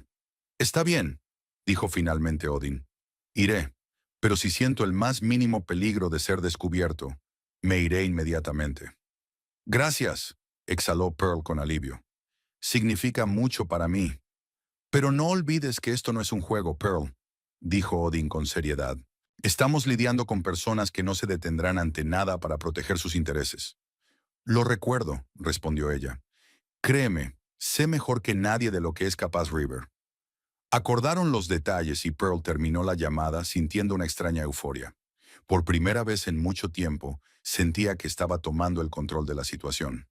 Está bien, dijo finalmente Odin. Iré, pero si siento el más mínimo peligro de ser descubierto, me iré inmediatamente. Gracias, exhaló Pearl con alivio. Significa mucho para mí. Pero no olvides que esto no es un juego, Pearl, dijo Odin con seriedad. Estamos lidiando con personas que no se detendrán ante nada para proteger sus intereses. Lo recuerdo, respondió ella. Créeme, sé mejor que nadie de lo que es capaz River. Acordaron los detalles y Pearl terminó la llamada sintiendo una extraña euforia. Por primera vez en mucho tiempo, sentía que estaba tomando el control de la situación.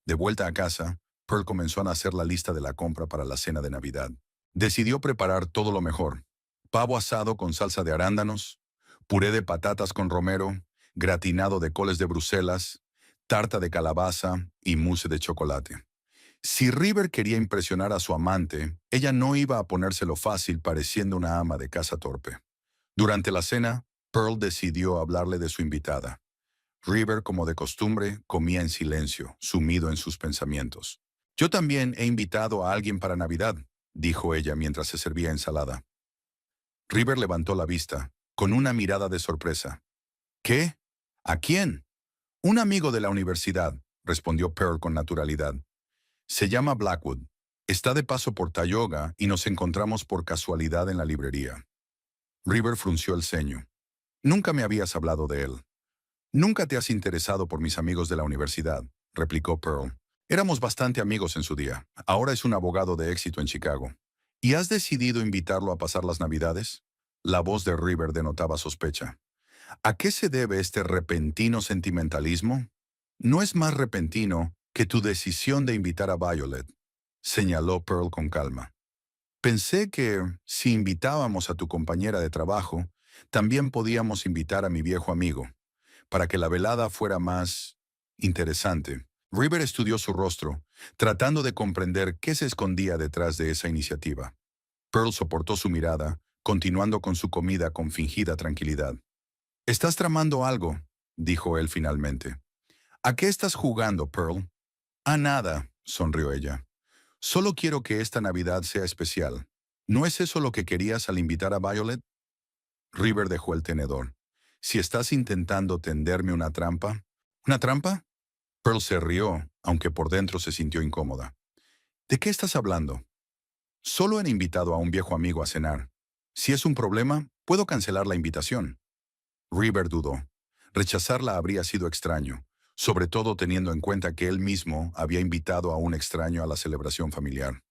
De vuelta a casa, Pearl comenzó a hacer la lista de la compra para la cena de Navidad. Decidió preparar todo lo mejor. Pavo asado con salsa de arándanos, puré de patatas con romero, gratinado de coles de Bruselas, tarta de calabaza y mousse de chocolate. Si River quería impresionar a su amante, ella no iba a ponérselo fácil pareciendo una ama de casa torpe. Durante la cena, Pearl decidió hablarle de su invitada. River, como de costumbre, comía en silencio, sumido en sus pensamientos. Yo también he invitado a alguien para Navidad, dijo ella mientras se servía ensalada. River levantó la vista, con una mirada de sorpresa. ¿Qué? ¿A quién? Un amigo de la universidad, respondió Pearl con naturalidad. Se llama Blackwood. Está de paso por Tioga y nos encontramos por casualidad en la librería. River frunció el ceño. Nunca me habías hablado de él. Nunca te has interesado por mis amigos de la universidad, replicó Pearl. Éramos bastante amigos en su día. Ahora es un abogado de éxito en Chicago. ¿Y has decidido invitarlo a pasar las Navidades? La voz de River denotaba sospecha. ¿A qué se debe este repentino sentimentalismo? No es más repentino que tu decisión de invitar a Violet, señaló Pearl con calma. Pensé que si invitábamos a tu compañera de trabajo, también podíamos invitar a mi viejo amigo, para que la velada fuera más interesante. River estudió su rostro, tratando de comprender qué se escondía detrás de esa iniciativa. Pearl soportó su mirada, continuando con su comida con fingida tranquilidad. «Estás tramando algo», dijo él finalmente. «¿A qué estás jugando, Pearl?» «A nada», sonrió ella. «Solo quiero que esta Navidad sea especial. ¿No es eso lo que querías al invitar a Violet?» River dejó el tenedor. «Si estás intentando tenderme una trampa». «¿Una trampa?» Pearl se rió, aunque por dentro se sintió incómoda. «¿De qué estás hablando?» «Solo he invitado a un viejo amigo a cenar. Si es un problema, puedo cancelar la invitación». River dudó. Rechazarla habría sido extraño, sobre todo teniendo en cuenta que él mismo había invitado a un extraño a la celebración familiar.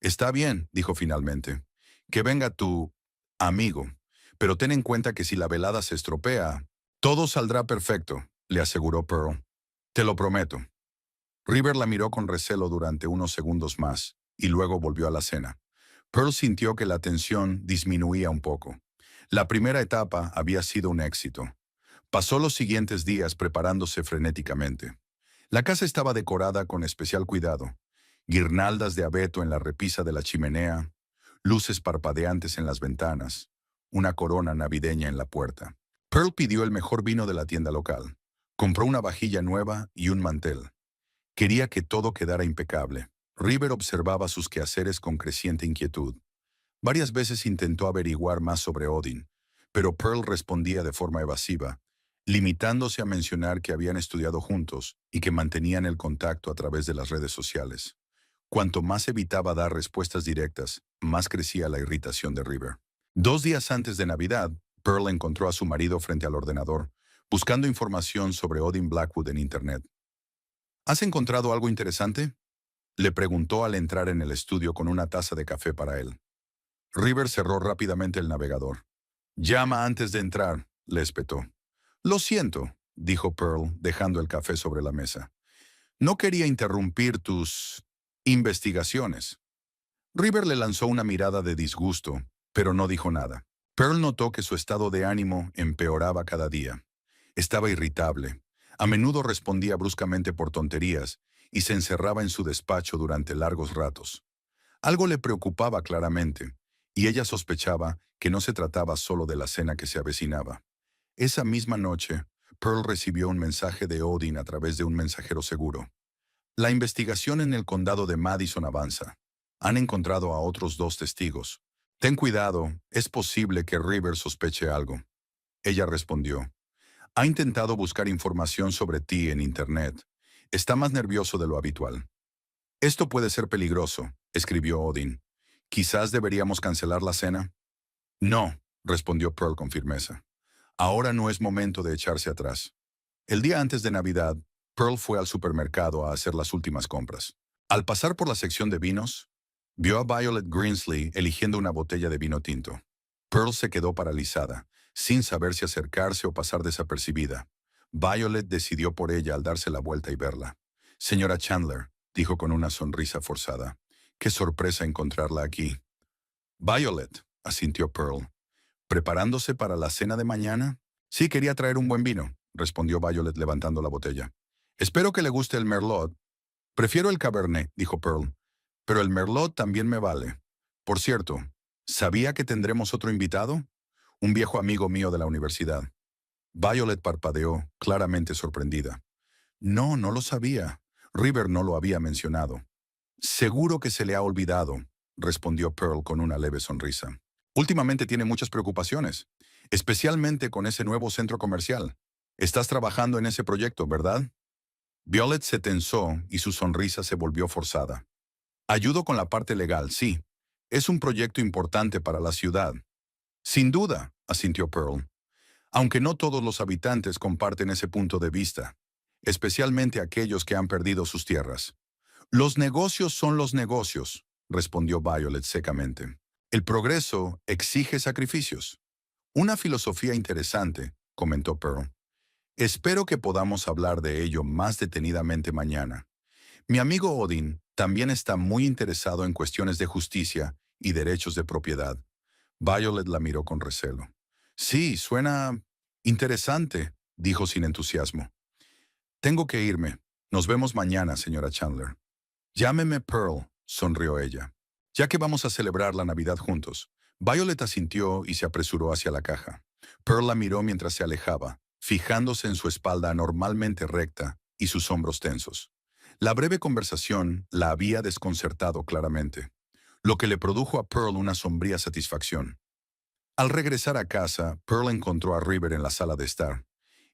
«Está bien», dijo finalmente. «Que venga tu amigo, pero ten en cuenta que si la velada se estropea, todo saldrá perfecto», le aseguró Pearl. «Te lo prometo». River la miró con recelo durante unos segundos más, y luego volvió a la cena. Pearl sintió que la tensión disminuía un poco. La primera etapa había sido un éxito. Pasó los siguientes días preparándose frenéticamente. La casa estaba decorada con especial cuidado. Guirnaldas de abeto en la repisa de la chimenea, luces parpadeantes en las ventanas, una corona navideña en la puerta. Pearl pidió el mejor vino de la tienda local. Compró una vajilla nueva y un mantel. Quería que todo quedara impecable. River observaba sus quehaceres con creciente inquietud. Varias veces intentó averiguar más sobre Odin, pero Pearl respondía de forma evasiva, limitándose a mencionar que habían estudiado juntos y que mantenían el contacto a través de las redes sociales. Cuanto más evitaba dar respuestas directas, más crecía la irritación de River. 2 días antes de Navidad, Pearl encontró a su marido frente al ordenador, buscando información sobre Odin Blackwood en Internet. ¿Has encontrado algo interesante?, le preguntó al entrar en el estudio con una taza de café para él. River cerró rápidamente el navegador. «Llama antes de entrar», le espetó. «Lo siento», dijo Pearl, dejando el café sobre la mesa. «No quería interrumpir tus investigaciones». River le lanzó una mirada de disgusto, pero no dijo nada. Pearl notó que su estado de ánimo empeoraba cada día. Estaba irritable. A menudo respondía bruscamente por tonterías y se encerraba en su despacho durante largos ratos. Algo le preocupaba claramente, y ella sospechaba que no se trataba solo de la cena que se avecinaba. Esa misma noche, Pearl recibió un mensaje de Odin a través de un mensajero seguro. «La investigación en el condado de Madison avanza. Han encontrado a otros 2 testigos. Ten cuidado, es posible que River sospeche algo». Ella respondió. «Ha intentado buscar información sobre ti en Internet. Está más nervioso de lo habitual». «Esto puede ser peligroso», escribió Odin. «Quizás deberíamos cancelar la cena». «No», respondió Pearl con firmeza. «Ahora no es momento de echarse atrás». El día antes de Navidad, Pearl fue al supermercado a hacer las últimas compras. Al pasar por la sección de vinos, vio a Violet Greensley eligiendo una botella de vino tinto. Pearl se quedó paralizada, sin saber si acercarse o pasar desapercibida. Violet decidió por ella al darse la vuelta y verla. «Señora Chandler», dijo con una sonrisa forzada. «Qué sorpresa encontrarla aquí». «Violet», asintió Pearl. «¿Preparándose para la cena de mañana?» «Sí, quería traer un buen vino», respondió Violet levantando la botella. «Espero que le guste el Merlot». «Prefiero el Cabernet», dijo Pearl. «Pero el Merlot también me vale. Por cierto, ¿sabía que tendremos otro invitado? Un viejo amigo mío de la universidad». Violet parpadeó, claramente sorprendida. «No, no lo sabía. River no lo había mencionado». «Seguro que se le ha olvidado», respondió Pearl con una leve sonrisa. «Últimamente tiene muchas preocupaciones, especialmente con ese nuevo centro comercial. Estás trabajando en ese proyecto, ¿verdad?» Violet se tensó y su sonrisa se volvió forzada. «Ayudo con la parte legal, sí. Es un proyecto importante para la ciudad». «Sin duda», asintió Pearl. «Aunque no todos los habitantes comparten ese punto de vista, especialmente aquellos que han perdido sus tierras. Los negocios son los negocios, respondió Violet secamente. El progreso exige sacrificios. Una filosofía interesante, comentó Pearl. Espero que podamos hablar de ello más detenidamente mañana. Mi amigo Odin también está muy interesado en cuestiones de justicia y derechos de propiedad. Violet la miró con recelo. Sí, suena interesante, dijo sin entusiasmo. Tengo que irme. Nos vemos mañana, señora Chandler. Llámeme Pearl, sonrió ella. Ya que vamos a celebrar la Navidad juntos. Violet asintió y se apresuró hacia la caja. Pearl la miró mientras se alejaba, fijándose en su espalda anormalmente recta y sus hombros tensos. La breve conversación la había desconcertado claramente, lo que le produjo a Pearl una sombría satisfacción. Al regresar a casa, Pearl encontró a River en la sala de estar.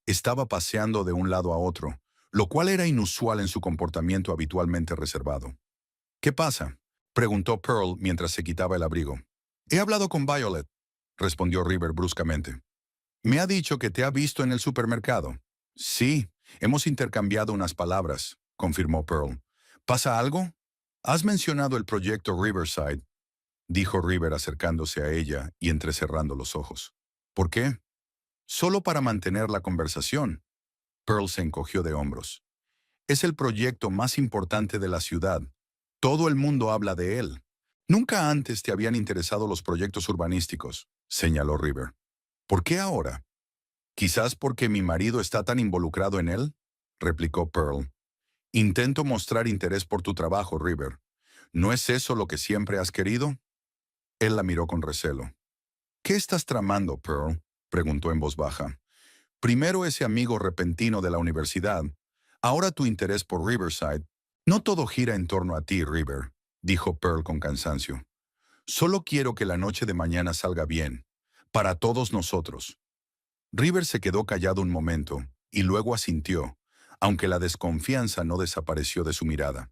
Estaba paseando de un lado a otro, lo cual era inusual en su comportamiento habitualmente reservado. ¿Qué pasa?, preguntó Pearl mientras se quitaba el abrigo. He hablado con Violet, respondió River bruscamente. Me ha dicho que te ha visto en el supermercado. Sí, hemos intercambiado unas palabras, confirmó Pearl. ¿Pasa algo? Has mencionado el proyecto Riverside, dijo River acercándose a ella y entrecerrando los ojos. ¿Por qué? Solo para mantener la conversación. Pearl se encogió de hombros. Es el proyecto más importante de la ciudad. Todo el mundo habla de él. Nunca antes te habían interesado los proyectos urbanísticos, señaló River. ¿Por qué ahora? Quizás porque mi marido está tan involucrado en él, replicó Pearl. Intento mostrar interés por tu trabajo, River. ¿No es eso lo que siempre has querido? Él la miró con recelo. ¿Qué estás tramando, Pearl?, preguntó en voz baja. Primero ese amigo repentino de la universidad. Ahora tu interés por Riverside. No todo gira en torno a ti, River, dijo Pearl con cansancio. Solo quiero que la noche de mañana salga bien. Para todos nosotros. River se quedó callado un momento y luego asintió, aunque la desconfianza no desapareció de su mirada.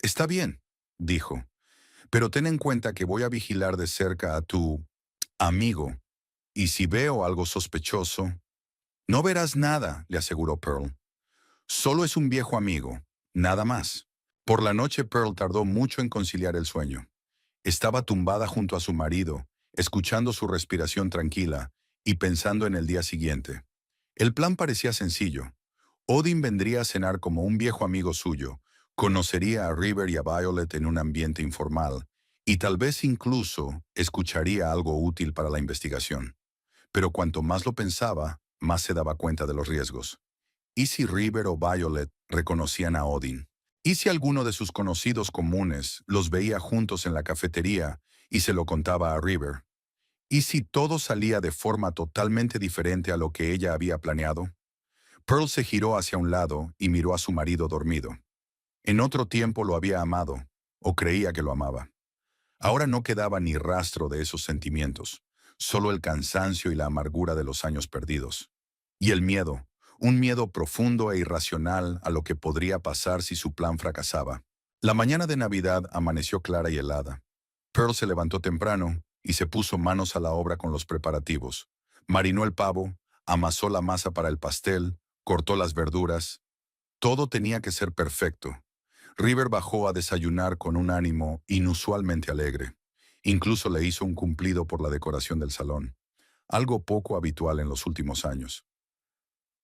Está bien, dijo, pero ten en cuenta que voy a vigilar de cerca a tu amigo, y si veo algo sospechoso... No verás nada, le aseguró Pearl. Solo es un viejo amigo, nada más. Por la noche Pearl tardó mucho en conciliar el sueño. Estaba tumbada junto a su marido, escuchando su respiración tranquila y pensando en el día siguiente. El plan parecía sencillo. Odin vendría a cenar como un viejo amigo suyo, conocería a River y a Violet en un ambiente informal, y tal vez incluso escucharía algo útil para la investigación. Pero cuanto más lo pensaba, más se daba cuenta de los riesgos. ¿Y si River o Violet reconocían a Odin? ¿Y si alguno de sus conocidos comunes los veía juntos en la cafetería y se lo contaba a River? ¿Y si todo salía de forma totalmente diferente a lo que ella había planeado? Pearl se giró hacia un lado y miró a su marido dormido. En otro tiempo lo había amado, o creía que lo amaba. Ahora no quedaba ni rastro de esos sentimientos, solo el cansancio y la amargura de los años perdidos. Y el miedo, un miedo profundo e irracional a lo que podría pasar si su plan fracasaba. La mañana de Navidad amaneció clara y helada. Pearl se levantó temprano y se puso manos a la obra con los preparativos. Marinó el pavo, amasó la masa para el pastel, cortó las verduras. Todo tenía que ser perfecto. River bajó a desayunar con un ánimo inusualmente alegre. Incluso le hizo un cumplido por la decoración del salón, algo poco habitual en los últimos años.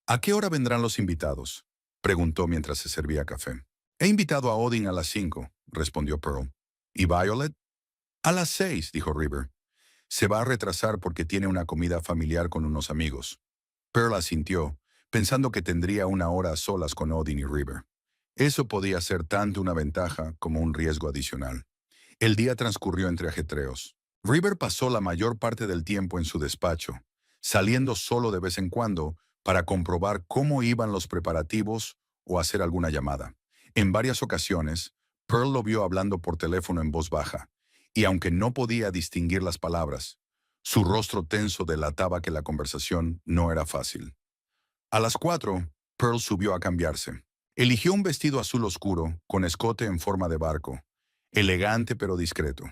¿A qué hora vendrán los invitados?, preguntó mientras se servía café. He invitado a Odin a las 5, respondió Pearl. ¿Y Violet? A las 6, dijo River. Se va a retrasar porque tiene una comida familiar con unos amigos. Pearl asintió, pensando que tendría una hora a solas con Odin y River. Eso podía ser tanto una ventaja como un riesgo adicional. El día transcurrió entre ajetreos. River pasó la mayor parte del tiempo en su despacho, saliendo solo de vez en cuando para comprobar cómo iban los preparativos o hacer alguna llamada. En varias ocasiones, Pearl lo vio hablando por teléfono en voz baja, y aunque no podía distinguir las palabras, su rostro tenso delataba que la conversación no era fácil. A las 4, Pearl subió a cambiarse. Eligió un vestido azul oscuro, con escote en forma de barco, elegante pero discreto.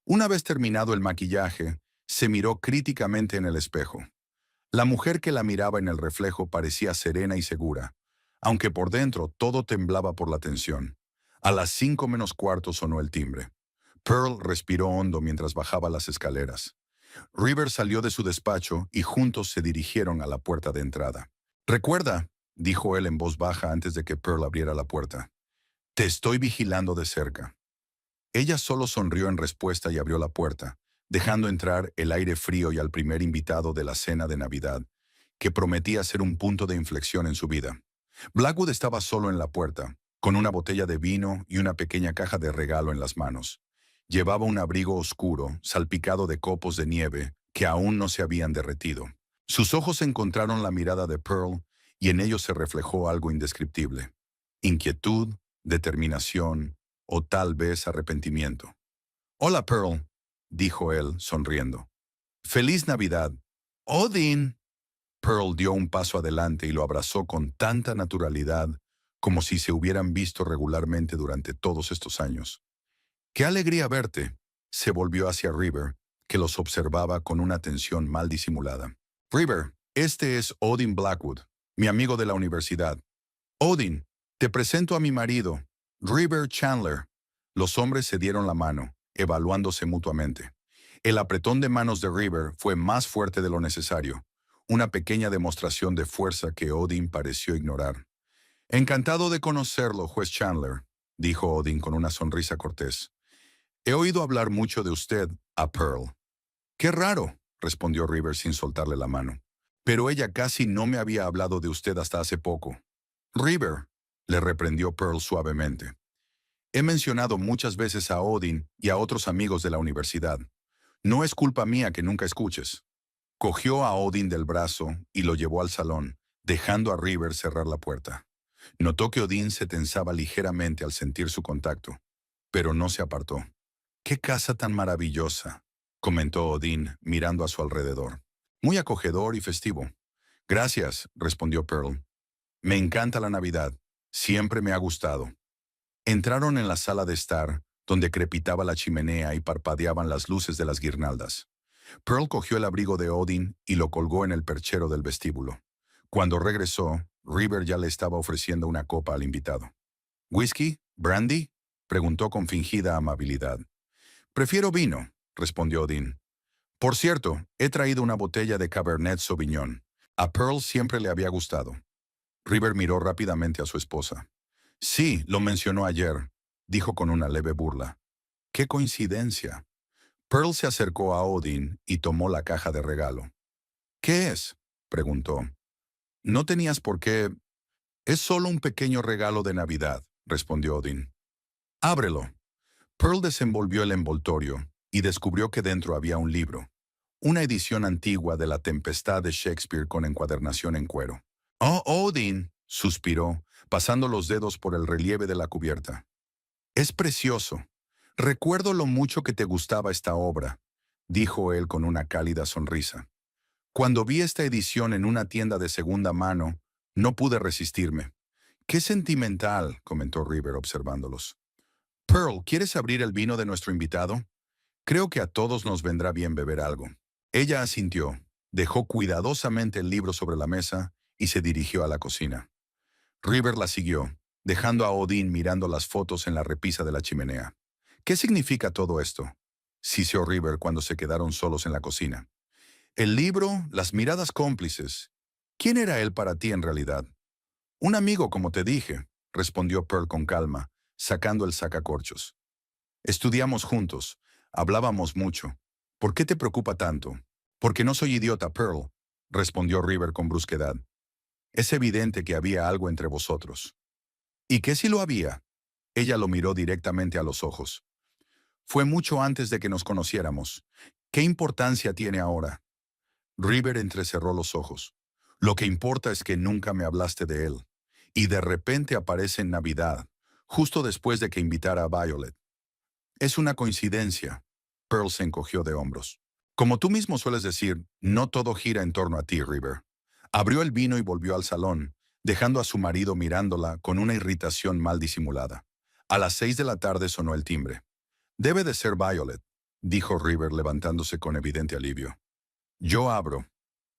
Una vez terminado el maquillaje, se miró críticamente en el espejo. La mujer que la miraba en el reflejo parecía serena y segura, aunque por dentro todo temblaba por la tensión. A las 5 menos cuarto sonó el timbre. Pearl respiró hondo mientras bajaba las escaleras. River salió de su despacho y juntos se dirigieron a la puerta de entrada. «Recuerda», dijo él en voz baja antes de que Pearl abriera la puerta, «te estoy vigilando de cerca». Ella solo sonrió en respuesta y abrió la puerta, dejando entrar el aire frío y al primer invitado de la cena de Navidad, que prometía ser un punto de inflexión en su vida. Blackwood estaba solo en la puerta, con una botella de vino y una pequeña caja de regalo en las manos. Llevaba un abrigo oscuro, salpicado de copos de nieve, que aún no se habían derretido. Sus ojos encontraron la mirada de Pearl y en ellos se reflejó algo indescriptible. Inquietud, determinación o tal vez arrepentimiento. «Hola, Pearl», dijo él, sonriendo. «¡Feliz Navidad!». «Odin». Pearl dio un paso adelante y lo abrazó con tanta naturalidad como si se hubieran visto regularmente durante todos estos años. «¡Qué alegría verte!». Se volvió hacia River, que los observaba con una atención mal disimulada. «River, este es Odin Blackwood, mi amigo de la universidad». «Odin, te presento a mi marido, River Chandler». Los hombres se dieron la mano, evaluándose mutuamente. El apretón de manos de River fue más fuerte de lo necesario, una pequeña demostración de fuerza que Odin pareció ignorar. «Encantado de conocerlo, juez Chandler», dijo Odin con una sonrisa cortés. «He oído hablar mucho de usted a Pearl». «Qué raro», respondió River sin soltarle la mano. «Pero ella casi no me había hablado de usted hasta hace poco». «River», le reprendió Pearl suavemente. «He mencionado muchas veces a Odin y a otros amigos de la universidad. No es culpa mía que nunca escuches». Cogió a Odin del brazo y lo llevó al salón, dejando a River cerrar la puerta. Notó que Odin se tensaba ligeramente al sentir su contacto, pero no se apartó. «¡Qué casa tan maravillosa!», comentó Odin, mirando a su alrededor. «Muy acogedor y festivo». «Gracias», respondió Pearl. «Me encanta la Navidad. Siempre me ha gustado». Entraron en la sala de estar, donde crepitaba la chimenea y parpadeaban las luces de las guirnaldas. Pearl cogió el abrigo de Odin y lo colgó en el perchero del vestíbulo. Cuando regresó, River ya le estaba ofreciendo una copa al invitado. «¿Whisky? ¿Brandy?», preguntó con fingida amabilidad. «Prefiero vino», respondió Odin. «Por cierto, he traído una botella de Cabernet Sauvignon. A Pearl siempre le había gustado». River miró rápidamente a su esposa. «Sí, lo mencionó ayer», dijo con una leve burla. «¡Qué coincidencia!». Pearl se acercó a Odin y tomó la caja de regalo. «¿Qué es?», preguntó. «No tenías por qué». «Es solo un pequeño regalo de Navidad», respondió Odin. «Ábrelo». Pearl desenvolvió el envoltorio y descubrió que dentro había un libro, una edición antigua de La Tempestad de Shakespeare con encuadernación en cuero. «Oh, Odin», suspiró, pasando los dedos por el relieve de la cubierta. «Es precioso. Recuerdo lo mucho que te gustaba esta obra», dijo él con una cálida sonrisa. «Cuando vi esta edición en una tienda de segunda mano, no pude resistirme». «Qué sentimental», comentó River observándolos. «Pearl, ¿quieres abrir el vino de nuestro invitado? Creo que a todos nos vendrá bien beber algo». Ella asintió, dejó cuidadosamente el libro sobre la mesa y se dirigió a la cocina. River la siguió, dejando a Odin mirando las fotos en la repisa de la chimenea. «¿Qué significa todo esto?», siseó River cuando se quedaron solos en la cocina. «El libro, las miradas cómplices. ¿Quién era él para ti en realidad?». «Un amigo, como te dije», respondió Pearl con calma, sacando el sacacorchos. «Estudiamos juntos, hablábamos mucho. ¿Por qué te preocupa tanto?». «Porque no soy idiota, Pearl», respondió River con brusquedad. «Es evidente que había algo entre vosotros». «¿Y qué si lo había?». Ella lo miró directamente a los ojos. «Fue mucho antes de que nos conociéramos. ¿Qué importancia tiene ahora?». River entrecerró los ojos. «Lo que importa es que nunca me hablaste de él. Y de repente aparece en Navidad, justo después de que invitara a Violet». «Es una coincidencia». Pearl se encogió de hombros. «Como tú mismo sueles decir, no todo gira en torno a ti, River». Abrió el vino y volvió al salón, dejando a su marido mirándola con una irritación mal disimulada. A las 6 de la tarde sonó el timbre. «Debe de ser Violet», dijo River levantándose con evidente alivio. «Yo abro».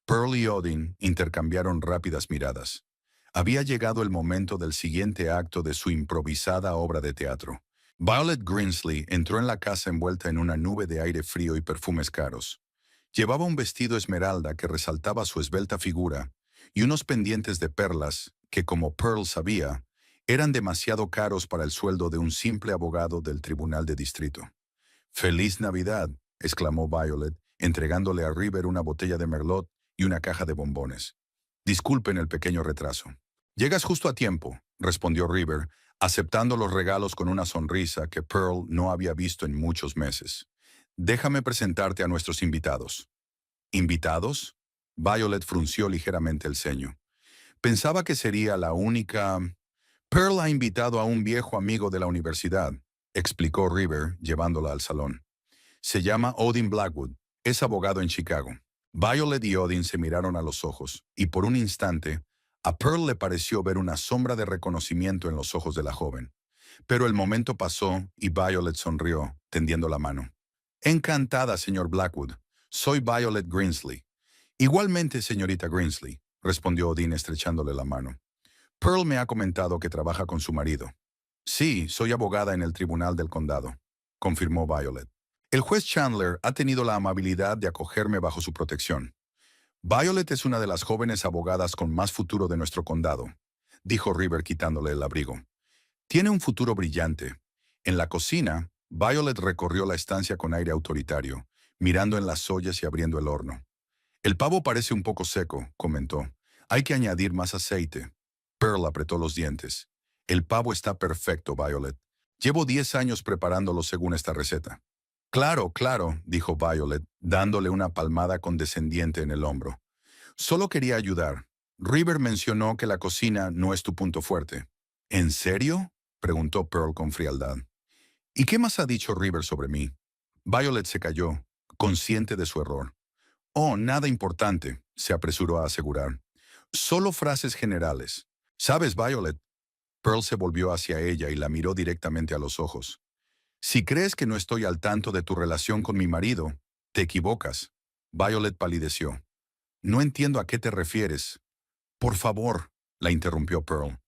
Pearl y Odin intercambiaron rápidas miradas. Había llegado el momento del siguiente acto de su improvisada obra de teatro, Violet Grinsley entró en la casa envuelta en una nube de aire frío y perfumes caros. Llevaba un vestido esmeralda que resaltaba su esbelta figura y unos pendientes de perlas que, como Pearl sabía, eran demasiado caros para el sueldo de un simple abogado del Tribunal de Distrito. «¡Feliz Navidad!», exclamó Violet, entregándole a River una botella de Merlot y una caja de bombones. «Disculpen el pequeño retraso». «Llegas justo a tiempo», respondió River, aceptando los regalos con una sonrisa que Pearl no había visto en muchos meses. «Déjame presentarte a nuestros invitados». «¿Invitados?». Violet frunció ligeramente el ceño. Pensaba que sería la única... «Pearl ha invitado a un viejo amigo de la universidad», explicó River, llevándola al salón. «Se llama Odin Blackwood. Es abogado en Chicago». Violet y Odin se miraron a los ojos, y por un instante, a Pearl le pareció ver una sombra de reconocimiento en los ojos de la joven. Pero el momento pasó y Violet sonrió, tendiendo la mano. «Encantada, señor Blackwood. Soy Violet Grinsley». «Igualmente, señorita Grinsley», respondió Odin estrechándole la mano. «Pearl me ha comentado que trabaja con su marido». «Sí, soy abogada en el Tribunal del Condado», confirmó Violet. «El juez Chandler ha tenido la amabilidad de acogerme bajo su protección». «Violet es una de las jóvenes abogadas con más futuro de nuestro condado», dijo River quitándole el abrigo. «Tiene un futuro brillante». En la cocina, Violet recorrió la estancia con aire autoritario, mirando en las ollas y abriendo el horno. «El pavo parece un poco seco», comentó. «Hay que añadir más aceite». Pearl apretó los dientes. «El pavo está perfecto, Violet. Llevo 10 años preparándolo según esta receta». «Claro, claro», dijo Violet, dándole una palmada condescendiente en el hombro. «Solo quería ayudar. River mencionó que la cocina no es tu punto fuerte». «¿En serio?», preguntó Pearl con frialdad. «¿Y qué más ha dicho River sobre mí?». Violet se calló, consciente de su error. «Oh, nada importante», se apresuró a asegurar. «Solo frases generales. ¿Sabes, Violet?». Pearl se volvió hacia ella y la miró directamente a los ojos. «Si crees que no estoy al tanto de tu relación con mi marido, te equivocas». Violet palideció. «No entiendo a qué te refieres». «Por favor», la interrumpió Pearl.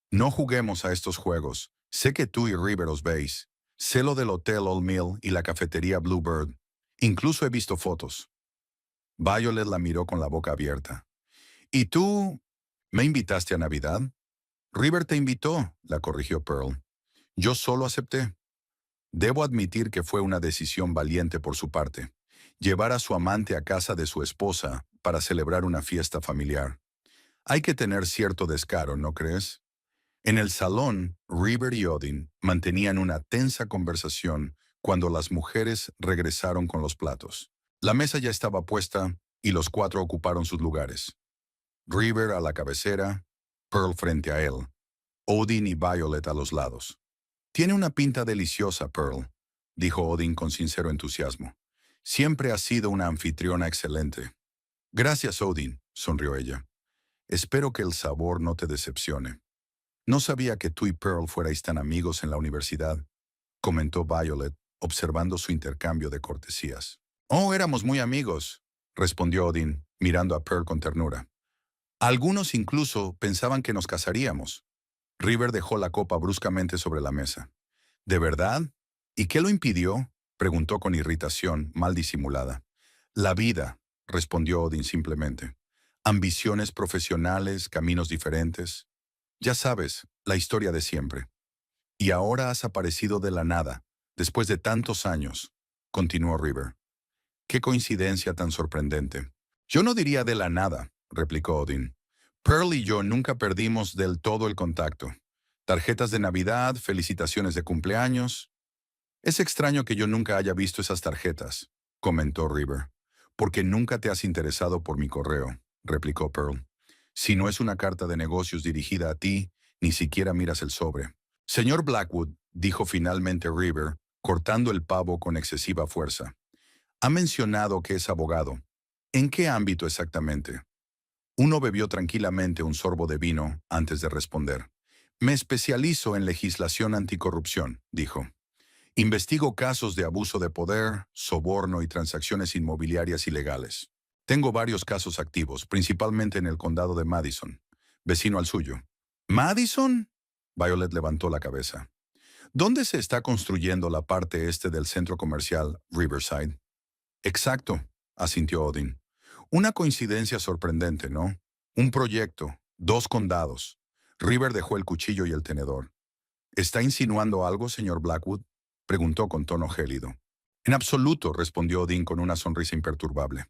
«No juguemos a estos juegos. Sé que tú y River os veis. Sé lo del Hotel Old Mill y la cafetería Bluebird. Incluso he visto fotos». Violet la miró con la boca abierta. «¿Y tú? ¿Me invitaste a Navidad?». «River te invitó», la corrigió Pearl. «Yo solo acepté». Debo admitir que fue una decisión valiente por su parte, llevar a su amante a casa de su esposa para celebrar una fiesta familiar. Hay que tener cierto descaro, ¿no crees? En el salón, River y Odin mantenían una tensa conversación cuando las mujeres regresaron con los platos. La mesa ya estaba puesta y los cuatro ocuparon sus lugares. River a la cabecera, Pearl frente a él, Odin y Violet a los lados. «Tiene una pinta deliciosa, Pearl», dijo Odin con sincero entusiasmo. «Siempre has sido una anfitriona excelente». «Gracias, Odin», sonrió ella. «Espero que el sabor no te decepcione». «No sabía que tú y Pearl fuerais tan amigos en la universidad», comentó Violet, observando su intercambio de cortesías. «Oh, éramos muy amigos», respondió Odin, mirando a Pearl con ternura. «Algunos incluso pensaban que nos casaríamos». River dejó la copa bruscamente sobre la mesa. «¿De verdad? ¿Y qué lo impidió?», preguntó con irritación, mal disimulada. «La vida», respondió Odin simplemente. «Ambiciones profesionales, caminos diferentes. Ya sabes, la historia de siempre». «Y ahora has aparecido de la nada, después de tantos años», continuó River. «Qué coincidencia tan sorprendente». «Yo no diría de la nada», replicó Odin. «Pearl y yo nunca perdimos del todo el contacto. Tarjetas de Navidad, felicitaciones de cumpleaños». «Es extraño que yo nunca haya visto esas tarjetas», comentó River. «Porque nunca te has interesado por mi correo», replicó Pearl. «Si no es una carta de negocios dirigida a ti, ni siquiera miras el sobre». «Señor Blackwood», dijo finalmente River, cortando el pavo con excesiva fuerza. «Ha mencionado que es abogado. ¿En qué ámbito exactamente?». Uno bebió tranquilamente un sorbo de vino antes de responder. «Me especializo en legislación anticorrupción», dijo. «Investigo casos de abuso de poder, soborno y transacciones inmobiliarias ilegales. Tengo varios casos activos, principalmente en el condado de Madison, vecino al suyo». «¿Madison?». Violet levantó la cabeza. ¿Dónde se está construyendo la parte este del centro comercial Riverside? Exacto, asintió Odin. Una coincidencia sorprendente, ¿no? Un proyecto, dos condados. River dejó el cuchillo y el tenedor. ¿Está insinuando algo, señor Blackwood? Preguntó con tono gélido. En absoluto, respondió Odin con una sonrisa imperturbable.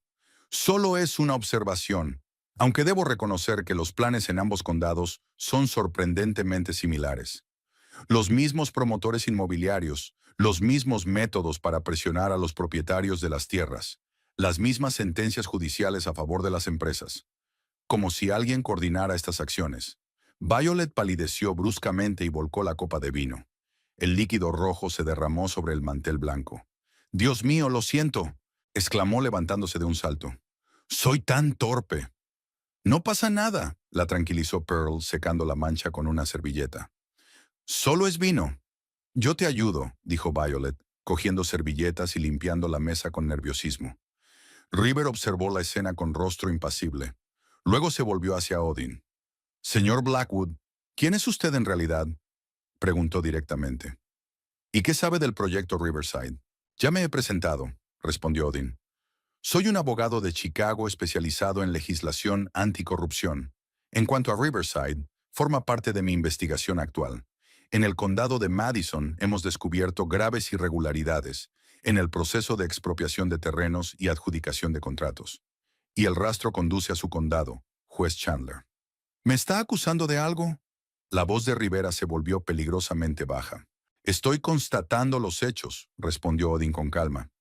Solo es una observación, aunque debo reconocer que los planes en ambos condados son sorprendentemente similares. Los mismos promotores inmobiliarios, los mismos métodos para presionar a los propietarios de las tierras, las mismas sentencias judiciales a favor de las empresas. Como si alguien coordinara estas acciones. Violet palideció bruscamente y volcó la copa de vino. El líquido rojo se derramó sobre el mantel blanco. «Dios mío, lo siento», exclamó levantándose de un salto. «Soy tan torpe». «No pasa nada», la tranquilizó Pearl, secando la mancha con una servilleta. «Solo es vino». «Yo te ayudo», dijo Violet, cogiendo servilletas y limpiando la mesa con nerviosismo. River observó la escena con rostro impasible. Luego se volvió hacia Odin. «Señor Blackwood, ¿quién es usted en realidad?», preguntó directamente. «¿Y qué sabe del proyecto Riverside?». «Ya me he presentado», respondió Odin. «Soy un abogado de Chicago especializado en legislación anticorrupción. En cuanto a Riverside, forma parte de mi investigación actual. En el condado de Madison hemos descubierto graves irregularidades en el proceso de expropiación de terrenos y adjudicación de contratos. Y el rastro conduce a su condado, juez Chandler». «¿Me está acusando de algo?». La voz de Rivera se volvió peligrosamente baja. «Estoy constatando los hechos», respondió Odin con calma.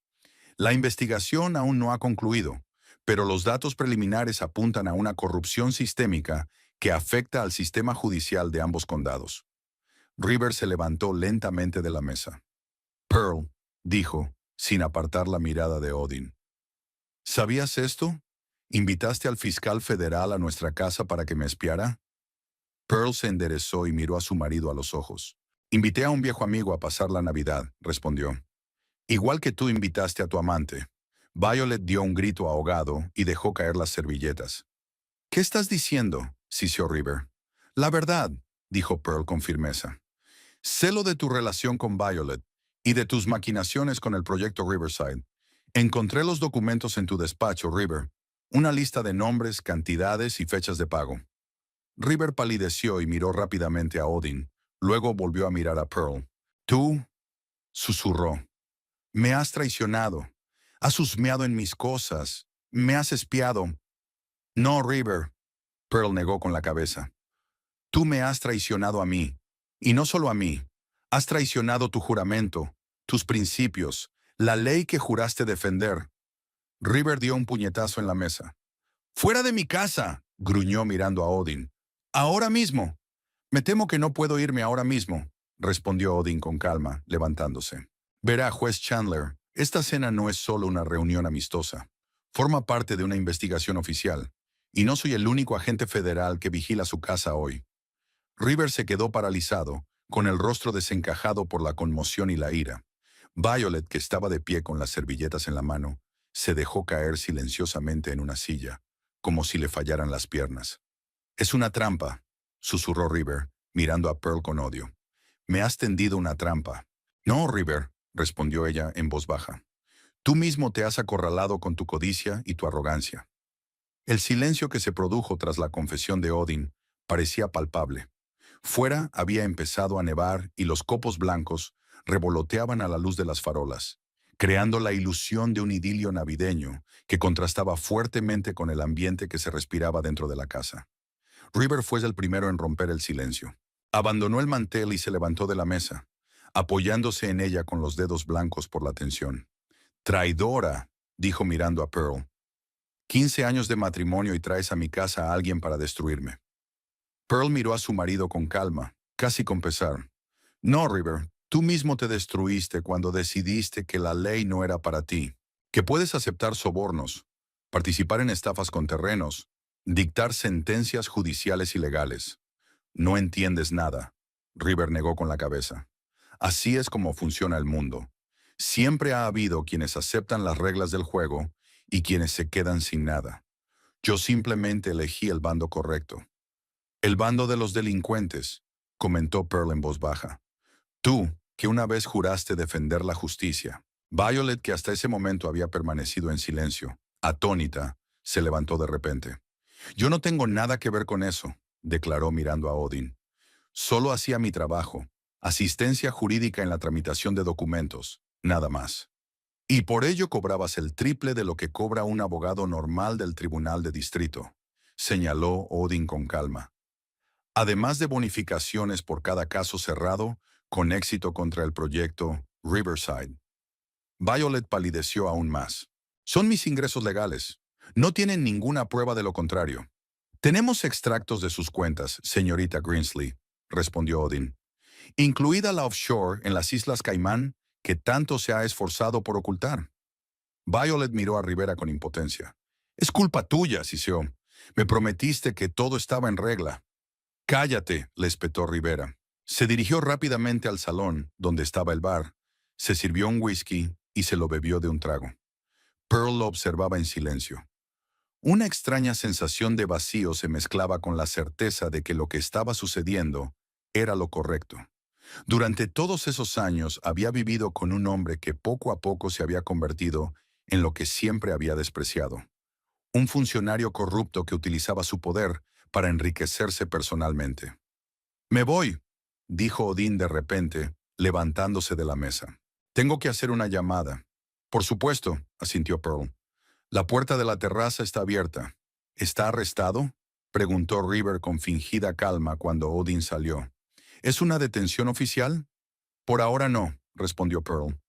«La investigación aún no ha concluido, pero los datos preliminares apuntan a una corrupción sistémica que afecta al sistema judicial de ambos condados». River se levantó lentamente de la mesa. «Pearl», dijo, sin apartar la mirada de Odin. «¿Sabías esto? ¿Invitaste al fiscal federal a nuestra casa para que me espiara?». Pearl se enderezó y miró a su marido a los ojos. «Invité a un viejo amigo a pasar la Navidad», respondió. «Igual que tú invitaste a tu amante». Violet dio un grito ahogado y dejó caer las servilletas. «¿Qué estás diciendo?», siseó River. «La verdad», dijo Pearl con firmeza. «Sé lo de tu relación con Violet y de tus maquinaciones con el proyecto Riverside. Encontré los documentos en tu despacho, River. Una lista de nombres, cantidades y fechas de pago». River palideció y miró rápidamente a Odin. Luego volvió a mirar a Pearl. «Tú», susurró, «me has traicionado. Has husmeado en mis cosas. Me has espiado». «No, River», Pearl negó con la cabeza. «Tú me has traicionado a mí. Y no solo a mí. Has traicionado tu juramento, tus principios, la ley que juraste defender». River dio un puñetazo en la mesa. «¡Fuera de mi casa!», gruñó mirando a Odin. «Ahora mismo». «Me temo que no puedo irme ahora mismo», respondió Odin con calma, levantándose. «Verá, juez Chandler, esta cena no es solo una reunión amistosa. Forma parte de una investigación oficial, y no soy el único agente federal que vigila su casa hoy». River se quedó paralizado, con el rostro desencajado por la conmoción y la ira. Violet, que estaba de pie con las servilletas en la mano, se dejó caer silenciosamente en una silla, como si le fallaran las piernas. «Es una trampa», susurró River, mirando a Pearl con odio. «Me has tendido una trampa». «No, River», respondió ella en voz baja. «Tú mismo te has acorralado con tu codicia y tu arrogancia». El silencio que se produjo tras la confesión de Odin parecía palpable. Fuera había empezado a nevar y los copos blancos revoloteaban a la luz de las farolas, creando la ilusión de un idilio navideño que contrastaba fuertemente con el ambiente que se respiraba dentro de la casa. River fue el primero en romper el silencio. Abandonó el mantel y se levantó de la mesa, apoyándose en ella con los dedos blancos por la tensión. «Traidora», dijo mirando a Pearl. «15 años de matrimonio y traes a mi casa a alguien para destruirme». Pearl miró a su marido con calma, casi con pesar. «No, River, tú mismo te destruiste cuando decidiste que la ley no era para ti, que puedes aceptar sobornos, participar en estafas con terrenos, dictar sentencias judiciales ilegales». «No entiendes nada», River negó con la cabeza. «Así es como funciona el mundo. Siempre ha habido quienes aceptan las reglas del juego y quienes se quedan sin nada. Yo simplemente elegí el bando correcto». «El bando de los delincuentes», comentó Pearl en voz baja. «Tú», que una vez juraste defender la justicia. Violet, que hasta ese momento había permanecido en silencio, atónita, se levantó de repente. Yo no tengo nada que ver con eso, declaró mirando a Odin. Solo hacía mi trabajo, asistencia jurídica en la tramitación de documentos, nada más. Y por ello cobrabas el triple de lo que cobra un abogado normal del tribunal de distrito, señaló Odin con calma. Además de bonificaciones por cada caso cerrado, con éxito contra el proyecto Riverside. Violet palideció aún más. Son mis ingresos legales. No tienen ninguna prueba de lo contrario. Tenemos extractos de sus cuentas, señorita Grinsley, respondió Odin, incluida la offshore en las Islas Caimán, que tanto se ha esforzado por ocultar. Violet miró a Rivera con impotencia. Es culpa tuya, siseó. Me prometiste que todo estaba en regla. Cállate, le espetó Rivera. Se dirigió rápidamente al salón, donde estaba el bar, se sirvió un whisky y se lo bebió de un trago. Pearl lo observaba en silencio. Una extraña sensación de vacío se mezclaba con la certeza de que lo que estaba sucediendo era lo correcto. Durante todos esos años había vivido con un hombre que poco a poco se había convertido en lo que siempre había despreciado. Un funcionario corrupto que utilizaba su poder para enriquecerse personalmente. Me voy, dijo Odín de repente, levantándose de la mesa. Tengo que hacer una llamada. Por supuesto, asintió Pearl. La puerta de la terraza está abierta. ¿Está arrestado? Preguntó River con fingida calma cuando Odin salió. ¿Es una detención oficial? Por ahora no, respondió Pearl.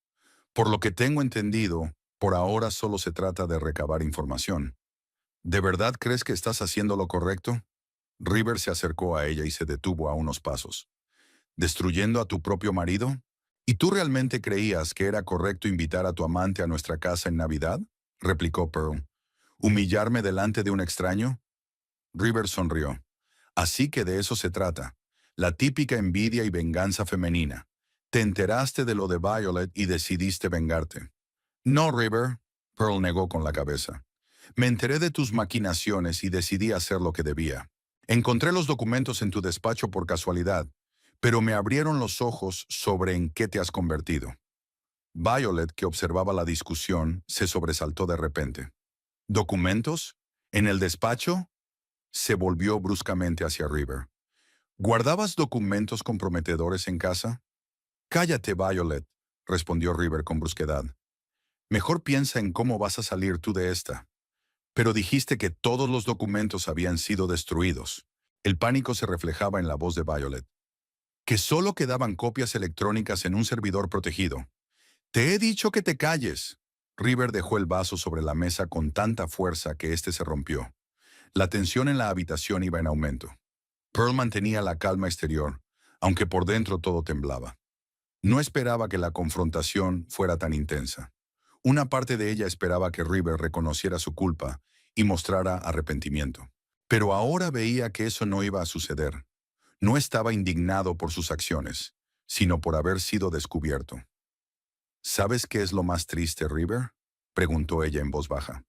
Por lo que tengo entendido, por ahora solo se trata de recabar información. ¿De verdad crees que estás haciendo lo correcto? River se acercó a ella y se detuvo a unos pasos. ¿Destruyendo a tu propio marido? ¿Y tú realmente creías que era correcto invitar a tu amante a nuestra casa en Navidad? Replicó Pearl. ¿Humillarme delante de un extraño? River sonrió. Así que de eso se trata. La típica envidia y venganza femenina. Te enteraste de lo de Violet y decidiste vengarte. No, River, Pearl negó con la cabeza. Me enteré de tus maquinaciones y decidí hacer lo que debía. Encontré los documentos en tu despacho por casualidad, pero me abrieron los ojos sobre en qué te has convertido. Violet, que observaba la discusión, se sobresaltó de repente. ¿Documentos? ¿En el despacho? Se volvió bruscamente hacia River. ¿Guardabas documentos comprometedores en casa? Cállate, Violet, respondió River con brusquedad. Mejor piensa en cómo vas a salir tú de esta. Pero dijiste que todos los documentos habían sido destruidos. El pánico se reflejaba en la voz de Violet. Que solo quedaban copias electrónicas en un servidor protegido. Te he dicho que te calles. River dejó el vaso sobre la mesa con tanta fuerza que éste se rompió. La tensión en la habitación iba en aumento. Pearl mantenía la calma exterior, aunque por dentro todo temblaba. No esperaba que la confrontación fuera tan intensa. Una parte de ella esperaba que River reconociera su culpa y mostrara arrepentimiento. Pero ahora veía que eso no iba a suceder. No estaba indignado por sus acciones, sino por haber sido descubierto. ¿Sabes qué es lo más triste, River? Preguntó ella en voz baja.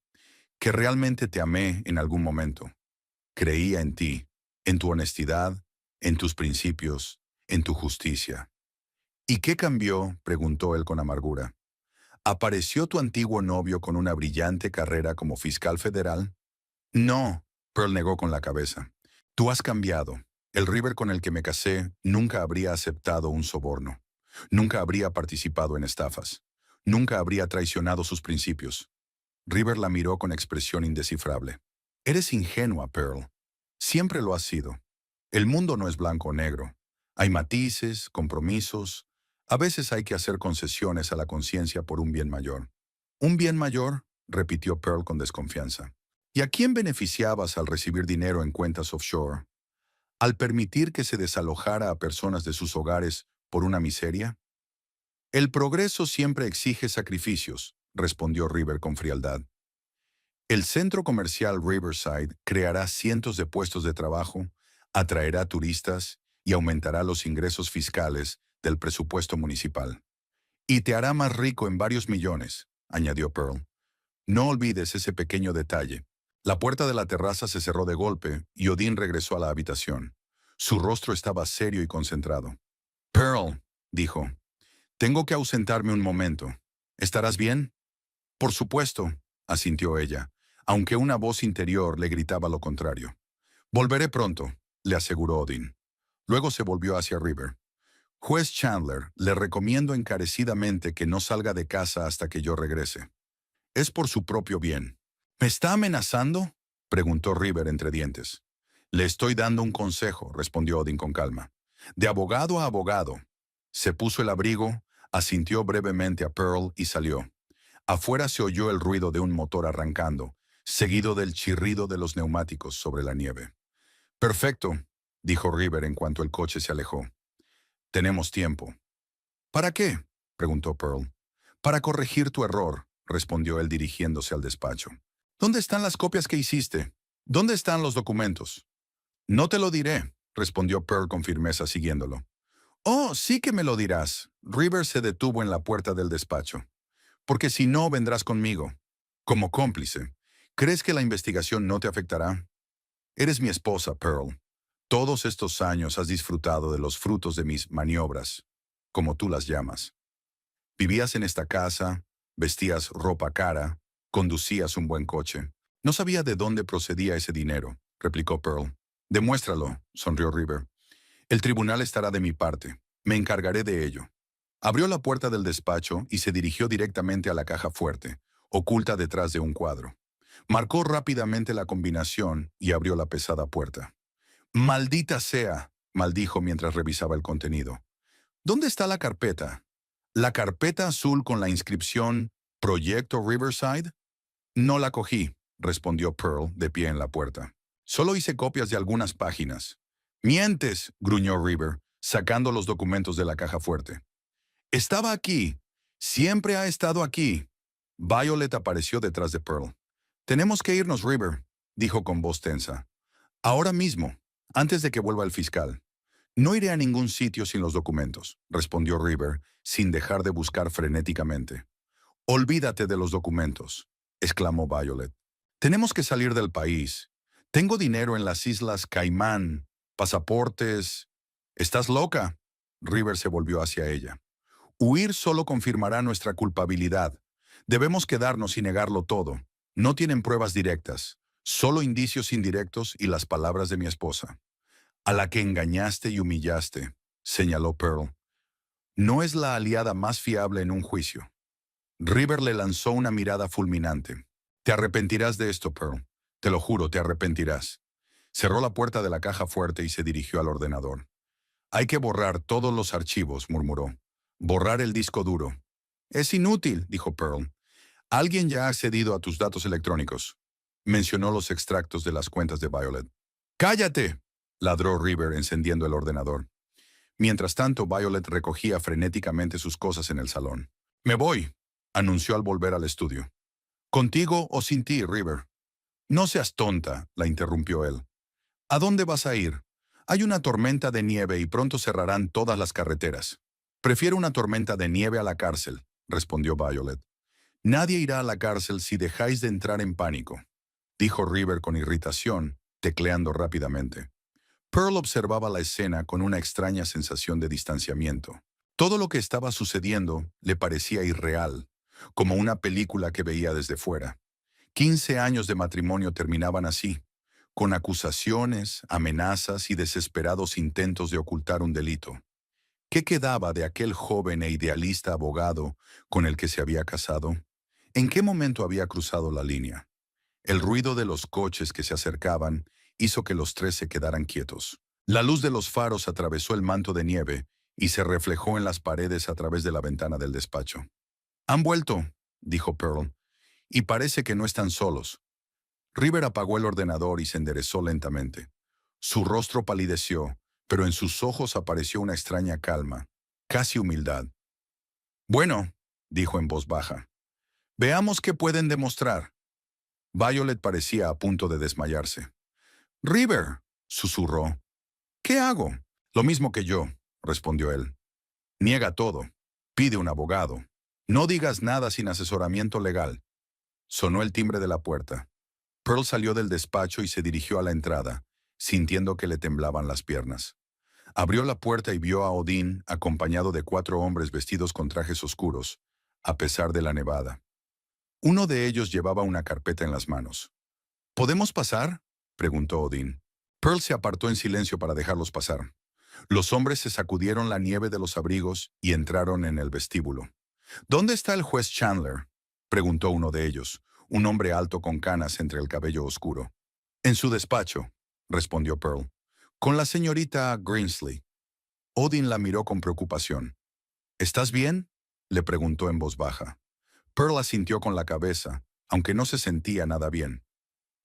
Que realmente te amé en algún momento. Creía en ti, en tu honestidad, en tus principios, en tu justicia. ¿Y qué cambió? Preguntó él con amargura. ¿Apareció tu antiguo novio con una brillante carrera como fiscal federal? No, Pearl negó con la cabeza. Tú has cambiado. El River con el que me casé nunca habría aceptado un soborno. Nunca habría participado en estafas. Nunca habría traicionado sus principios. River la miró con expresión indescifrable. Eres ingenua, Pearl. Siempre lo has sido. El mundo no es blanco o negro. Hay matices, compromisos. A veces hay que hacer concesiones a la conciencia por un bien mayor. ¿Un bien mayor? Repitió Pearl con desconfianza. ¿Y a quién beneficiabas al recibir dinero en cuentas offshore? ¿Al permitir que se desalojara a personas de sus hogares por una miseria? El progreso siempre exige sacrificios, respondió River con frialdad. El centro comercial Riverside creará cientos de puestos de trabajo, atraerá turistas y aumentará los ingresos fiscales del presupuesto municipal. Y te hará más rico en varios millones, añadió Pearl. No olvides ese pequeño detalle. La puerta de la terraza se cerró de golpe y Odín regresó a la habitación. Su rostro estaba serio y concentrado. Pearl, dijo, Tengo que ausentarme un momento. ¿Estarás bien? Por supuesto, asintió ella, aunque una voz interior le gritaba lo contrario. Volveré pronto, le aseguró Odin. Luego se volvió hacia River. Juez Chandler, le recomiendo encarecidamente que no salga de casa hasta que yo regrese. Es por su propio bien. ¿Me está amenazando?, preguntó River entre dientes. Le estoy dando un consejo, respondió Odin con calma. De abogado a abogado. Se puso el abrigo, asintió brevemente a Pearl y salió. Afuera se oyó el ruido de un motor arrancando, seguido del chirrido de los neumáticos sobre la nieve. Perfecto, dijo River en cuanto el coche se alejó. Tenemos tiempo. ¿Para qué?, preguntó Pearl. Para corregir tu error, respondió él dirigiéndose al despacho. ¿Dónde están las copias que hiciste? ¿Dónde están los documentos? No te lo diré, respondió Pearl con firmeza siguiéndolo. Oh, sí que me lo dirás. River se detuvo en la puerta del despacho. Porque si no, vendrás conmigo. Como cómplice. ¿Crees que la investigación no te afectará? Eres mi esposa, Pearl. Todos estos años has disfrutado de los frutos de mis maniobras, como tú las llamas. Vivías en esta casa, vestías ropa cara, conducías un buen coche. No sabía de dónde procedía ese dinero, replicó Pearl. Demuéstralo, sonrió River. El tribunal estará de mi parte. Me encargaré de ello. Abrió la puerta del despacho y se dirigió directamente a la caja fuerte, oculta detrás de un cuadro. Marcó rápidamente la combinación y abrió la pesada puerta. «¡Maldita sea!», maldijo mientras revisaba el contenido. «¿Dónde está la carpeta? ¿La carpeta azul con la inscripción Proyecto Riverside?» «No la cogí», respondió Pearl de pie en la puerta. «Solo hice copias de algunas páginas». «¡Mientes!», gruñó River, sacando los documentos de la caja fuerte. «Estaba aquí. Siempre ha estado aquí». Violet apareció detrás de Pearl. «Tenemos que irnos, River», dijo con voz tensa. «Ahora mismo, antes de que vuelva el fiscal». «No iré a ningún sitio sin los documentos», respondió River, sin dejar de buscar frenéticamente. «Olvídate de los documentos», exclamó Violet. «Tenemos que salir del país. Tengo dinero en las Islas Caimán, pasaportes». «¿Estás loca?», River se volvió hacia ella. «Huir solo confirmará nuestra culpabilidad. Debemos quedarnos y negarlo todo. No tienen pruebas directas, solo indicios indirectos y las palabras de mi esposa. A la que engañaste y humillaste», señaló Pearl. «No es la aliada más fiable en un juicio». River le lanzó una mirada fulminante. «Te arrepentirás de esto, Pearl. Te lo juro, te arrepentirás». Cerró la puerta de la caja fuerte y se dirigió al ordenador. «Hay que borrar todos los archivos», murmuró. «Borrar el disco duro». «Es inútil», dijo Pearl. «Alguien ya ha accedido a tus datos electrónicos». Mencionó los extractos de las cuentas de Violet. «¡Cállate!», ladró River encendiendo el ordenador. Mientras tanto, Violet recogía frenéticamente sus cosas en el salón. «Me voy», anunció al volver al estudio. «Contigo o sin ti, River». «No seas tonta», la interrumpió él. «¿A dónde vas a ir? Hay una tormenta de nieve y pronto cerrarán todas las carreteras». «Prefiero una tormenta de nieve a la cárcel», respondió Violet. «Nadie irá a la cárcel si dejáis de entrar en pánico», dijo River con irritación, tecleando rápidamente. Pearl observaba la escena con una extraña sensación de distanciamiento. Todo lo que estaba sucediendo le parecía irreal, como una película que veía desde fuera. 15 años de matrimonio terminaban así, con acusaciones, amenazas y desesperados intentos de ocultar un delito. ¿Qué quedaba de aquel joven e idealista abogado con el que se había casado? ¿En qué momento había cruzado la línea? El ruido de los coches que se acercaban hizo que los tres se quedaran quietos. La luz de los faros atravesó el manto de nieve y se reflejó en las paredes a través de la ventana del despacho. «Han vuelto», dijo Pearl, «y parece que no están solos». River apagó el ordenador y se enderezó lentamente. Su rostro palideció, pero en sus ojos apareció una extraña calma, casi humildad. «Bueno», dijo en voz baja, «veamos qué pueden demostrar». Violet parecía a punto de desmayarse. «River», susurró. «¿Qué hago?» «Lo mismo que yo», respondió él. «Niega todo. Pide un abogado. No digas nada sin asesoramiento legal». Sonó el timbre de la puerta. Pearl salió del despacho y se dirigió a la entrada, sintiendo que le temblaban las piernas. Abrió la puerta y vio a Odín acompañado de 4 hombres vestidos con trajes oscuros, a pesar de la nevada. Uno de ellos llevaba una carpeta en las manos. ¿Podemos pasar?, preguntó Odín. Pearl se apartó en silencio para dejarlos pasar. Los hombres se sacudieron la nieve de los abrigos y entraron en el vestíbulo. ¿Dónde está el juez Chandler?, preguntó uno de ellos, un hombre alto con canas entre el cabello oscuro. En su despacho, respondió Pearl, con la señorita Greensley. Odin la miró con preocupación. ¿Estás bien?, le preguntó en voz baja. Pearl asintió con la cabeza, aunque no se sentía nada bien.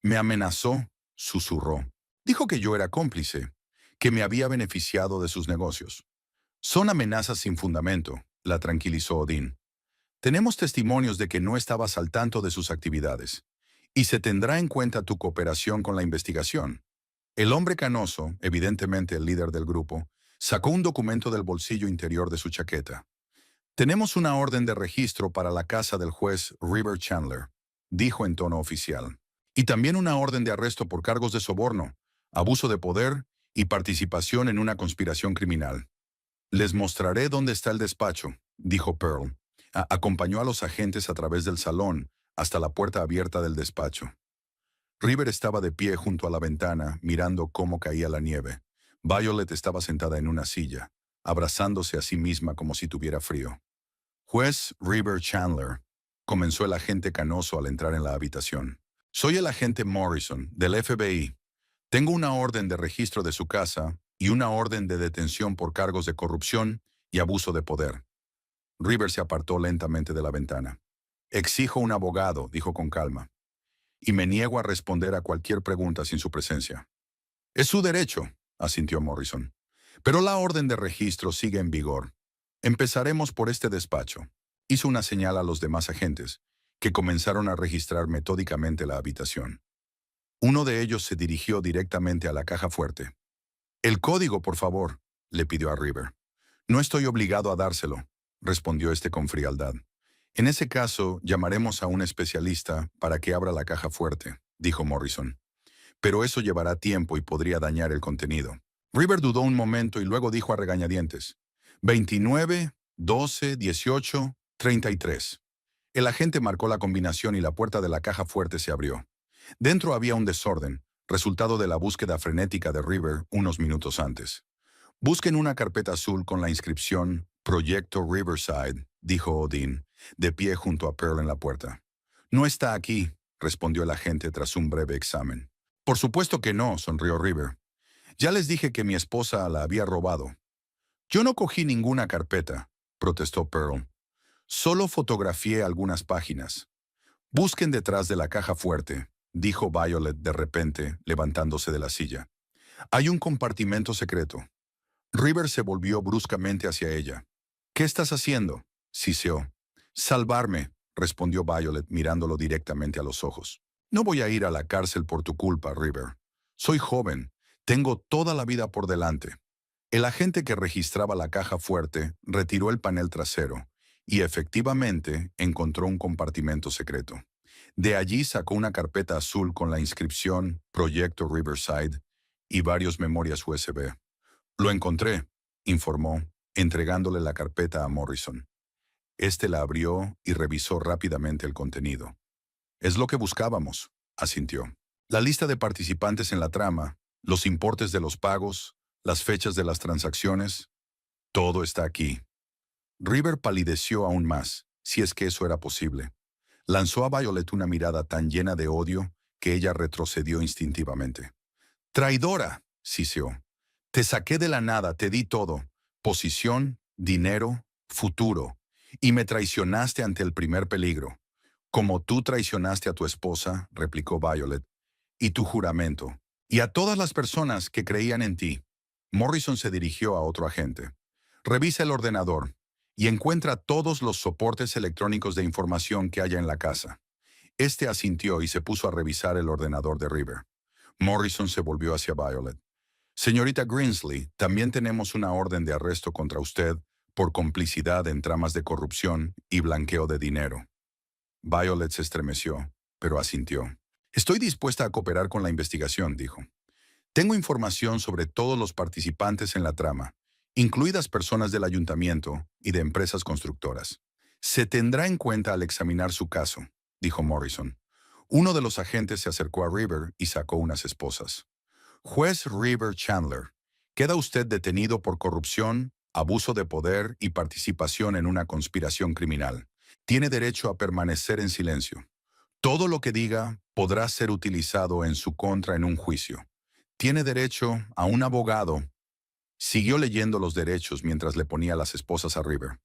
Me amenazó, susurró. Dijo que yo era cómplice, que me había beneficiado de sus negocios. Son amenazas sin fundamento, la tranquilizó Odín. Tenemos testimonios de que no estabas al tanto de sus actividades, y se tendrá en cuenta tu cooperación con la investigación. El hombre canoso, evidentemente el líder del grupo, sacó un documento del bolsillo interior de su chaqueta. Tenemos una orden de registro para la casa del juez River Chandler, dijo en tono oficial. Y también una orden de arresto por cargos de soborno, abuso de poder y participación en una conspiración criminal. Les mostraré dónde está el despacho, dijo Pearl. Acompañó a los agentes a través del salón hasta la puerta abierta del despacho. River estaba de pie junto a la ventana, mirando cómo caía la nieve. Violet estaba sentada en una silla, abrazándose a sí misma como si tuviera frío. Juez River Chandler, comenzó el agente canoso al entrar en la habitación. Soy el agente Morrison, del FBI. Tengo una orden de registro de su casa y una orden de detención por cargos de corrupción y abuso de poder. River se apartó lentamente de la ventana. Exijo un abogado, dijo con calma, y me niego a responder a cualquier pregunta sin su presencia. Es su derecho, asintió Morrison. Pero la orden de registro sigue en vigor. Empezaremos por este despacho. Hizo una señal a los demás agentes, que comenzaron a registrar metódicamente la habitación. Uno de ellos se dirigió directamente a la caja fuerte. El código, por favor, le pidió a River. No estoy obligado a dárselo, respondió este con frialdad. En ese caso, llamaremos a un especialista para que abra la caja fuerte, dijo Morrison. Pero eso llevará tiempo y podría dañar el contenido. River dudó un momento y luego dijo a regañadientes: 29, 12, 18, 33. El agente marcó la combinación y la puerta de la caja fuerte se abrió. Dentro había un desorden, resultado de la búsqueda frenética de River unos minutos antes. Busquen una carpeta azul con la inscripción Proyecto Riverside, dijo Odín, de pie junto a Pearl en la puerta. No está aquí, respondió el agente tras un breve examen. Por supuesto que no, sonrió River. Ya les dije que mi esposa la había robado. Yo no cogí ninguna carpeta, protestó Pearl. Solo fotografié algunas páginas. Busquen detrás de la caja fuerte, dijo Violet de repente, levantándose de la silla. Hay un compartimento secreto. River se volvió bruscamente hacia ella. ¿Qué estás haciendo?, siseó. Salvarme, respondió Violet mirándolo directamente a los ojos. No voy a ir a la cárcel por tu culpa, River. Soy joven, tengo toda la vida por delante. El agente que registraba la caja fuerte retiró el panel trasero y efectivamente encontró un compartimento secreto. De allí sacó una carpeta azul con la inscripción Proyecto Riverside y varios memorias USB. Lo encontré, informó, entregándole la carpeta a Morrison. Este la abrió y revisó rápidamente el contenido. Es lo que buscábamos, asintió. La lista de participantes en la trama, los importes de los pagos, las fechas de las transacciones, todo está aquí. River palideció aún más, si es que eso era posible. Lanzó a Violet una mirada tan llena de odio que ella retrocedió instintivamente. «Traidora», siseó. «Te saqué de la nada, te di todo. Posición, dinero, futuro. Y me traicionaste ante el primer peligro. Como tú traicionaste a tu esposa», replicó Violet, «y tu juramento. Y a todas las personas que creían en ti». Morrison se dirigió a otro agente. «Revisa el ordenador y encuentra todos los soportes electrónicos de información que haya en la casa». Este asintió y se puso a revisar el ordenador de River. Morrison se volvió hacia Violet. «Señorita Greensley, también tenemos una orden de arresto contra usted por complicidad en tramas de corrupción y blanqueo de dinero». Violet se estremeció, pero asintió. «Estoy dispuesta a cooperar con la investigación», dijo. Tengo información sobre todos los participantes en la trama, incluidas personas del ayuntamiento y de empresas constructoras. Se tendrá en cuenta al examinar su caso, dijo Morrison. Uno de los agentes se acercó a River y sacó unas esposas. Juez River Chandler, queda usted detenido por corrupción, abuso de poder y participación en una conspiración criminal. Tiene derecho a permanecer en silencio. Todo lo que diga podrá ser utilizado en su contra en un juicio. Tiene derecho a un abogado. Siguió leyendo los derechos mientras le ponía las esposas a River.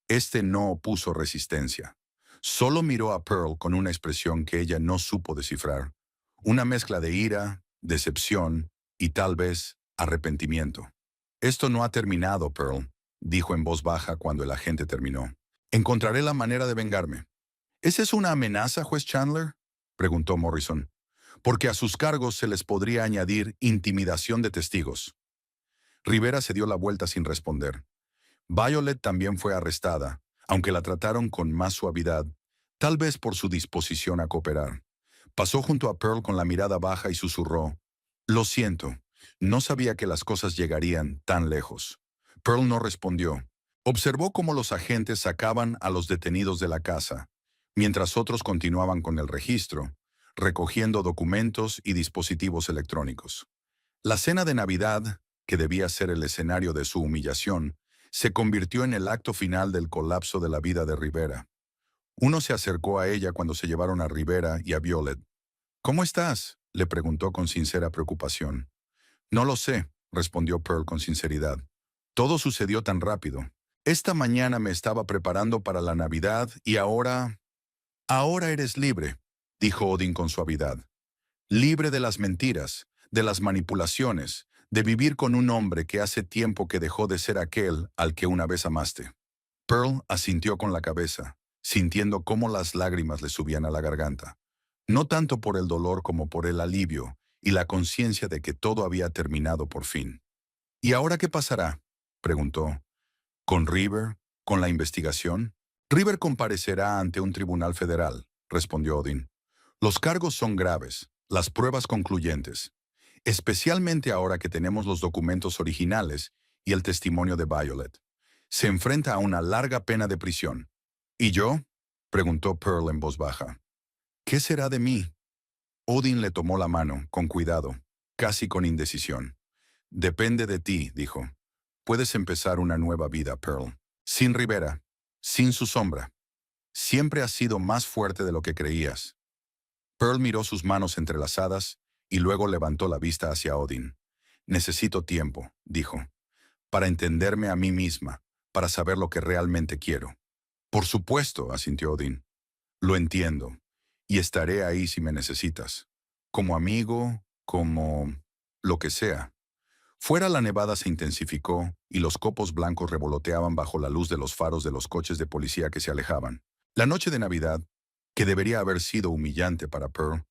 Este no opuso resistencia. Solo miró a Pearl con una expresión que ella no supo descifrar. Una mezcla de ira, decepción y tal vez arrepentimiento. Esto no ha terminado, Pearl, dijo en voz baja cuando el agente terminó. Encontraré la manera de vengarme. ¿Esa es una amenaza, juez Chandler?, preguntó Morrison. Porque a sus cargos se les podría añadir intimidación de testigos. Rivera se dio la vuelta sin responder. Violet también fue arrestada, aunque la trataron con más suavidad, tal vez por su disposición a cooperar. Pasó junto a Pearl con la mirada baja y susurró: «Lo siento, no sabía que las cosas llegarían tan lejos». Pearl no respondió. Observó cómo los agentes sacaban a los detenidos de la casa, mientras otros continuaban con el registro, recogiendo documentos y dispositivos electrónicos. La cena de Navidad, que debía ser el escenario de su humillación, se convirtió en el acto final del colapso de la vida de Rivera. Uno se acercó a ella cuando se llevaron a Rivera y a Violet. «¿Cómo estás?», le preguntó con sincera preocupación. «No lo sé», respondió Pearl con sinceridad. «Todo sucedió tan rápido. Esta mañana me estaba preparando para la Navidad y ahora... Ahora eres libre», dijo Odin con suavidad. «Libre de las mentiras, de las manipulaciones, de vivir con un hombre que hace tiempo que dejó de ser aquel al que una vez amaste». Pearl asintió con la cabeza, sintiendo cómo las lágrimas le subían a la garganta. No tanto por el dolor como por el alivio y la conciencia de que todo había terminado por fin. «¿Y ahora qué pasará?», preguntó. «¿Con River? ¿Con la investigación?» «River comparecerá ante un tribunal federal», respondió Odin. «Los cargos son graves, las pruebas concluyentes, especialmente ahora que tenemos los documentos originales y el testimonio de Violet. Se enfrenta a una larga pena de prisión». «¿Y yo?», preguntó Pearl en voz baja. «¿Qué será de mí?». Odin le tomó la mano, con cuidado, casi con indecisión. «Depende de ti», dijo. «Puedes empezar una nueva vida, Pearl. Sin Rivera, sin su sombra. Siempre has sido más fuerte de lo que creías». Pearl miró sus manos entrelazadas y luego levantó la vista hacia Odin. «Necesito tiempo», dijo, «para entenderme a mí misma, para saber lo que realmente quiero». «Por supuesto», asintió Odin. «Lo entiendo, y estaré ahí si me necesitas. Como amigo, como... lo que sea». Fuera la nevada se intensificó y los copos blancos revoloteaban bajo la luz de los faros de los coches de policía que se alejaban. La noche de Navidad, que debería haber sido humillante para Pearl,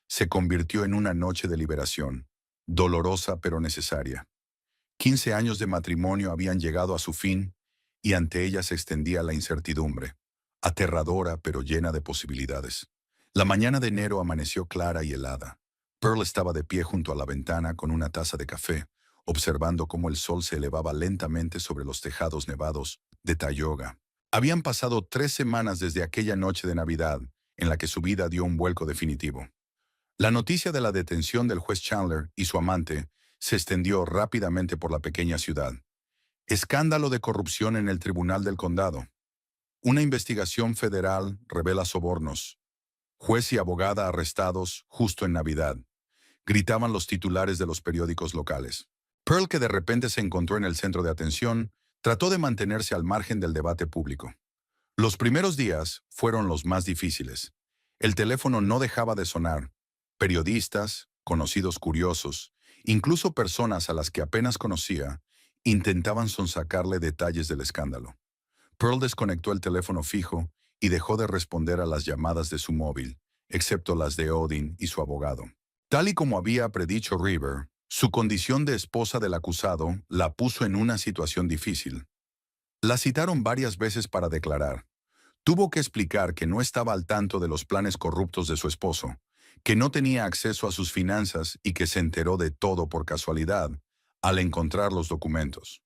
se convirtió en una noche de liberación, dolorosa pero necesaria. 15 años de matrimonio habían llegado a su fin y ante ella se extendía la incertidumbre, aterradora pero llena de posibilidades. La mañana de enero amaneció clara y helada. Pearl estaba de pie junto a la ventana con una taza de café, observando cómo el sol se elevaba lentamente sobre los tejados nevados de Tioga. Habían pasado 3 semanas desde aquella noche de Navidad, en la que su vida dio un vuelco definitivo. La noticia de la detención del juez Chandler y su amante se extendió rápidamente por la pequeña ciudad. Escándalo de corrupción en el Tribunal del Condado. Una investigación federal revela sobornos. Juez y abogada arrestados justo en Navidad. Gritaban los titulares de los periódicos locales. Pearl, que de repente se encontró en el centro de atención, trató de mantenerse al margen del debate público. Los primeros días fueron los más difíciles. El teléfono no dejaba de sonar. Periodistas, conocidos curiosos, incluso personas a las que apenas conocía, intentaban sonsacarle detalles del escándalo. Pearl desconectó el teléfono fijo y dejó de responder a las llamadas de su móvil, excepto las de Odin y su abogado. Tal y como había predicho River, su condición de esposa del acusado la puso en una situación difícil. La citaron varias veces para declarar. Tuvo que explicar que no estaba al tanto de los planes corruptos de su esposo, que no tenía acceso a sus finanzas y que se enteró de todo por casualidad al encontrar los documentos.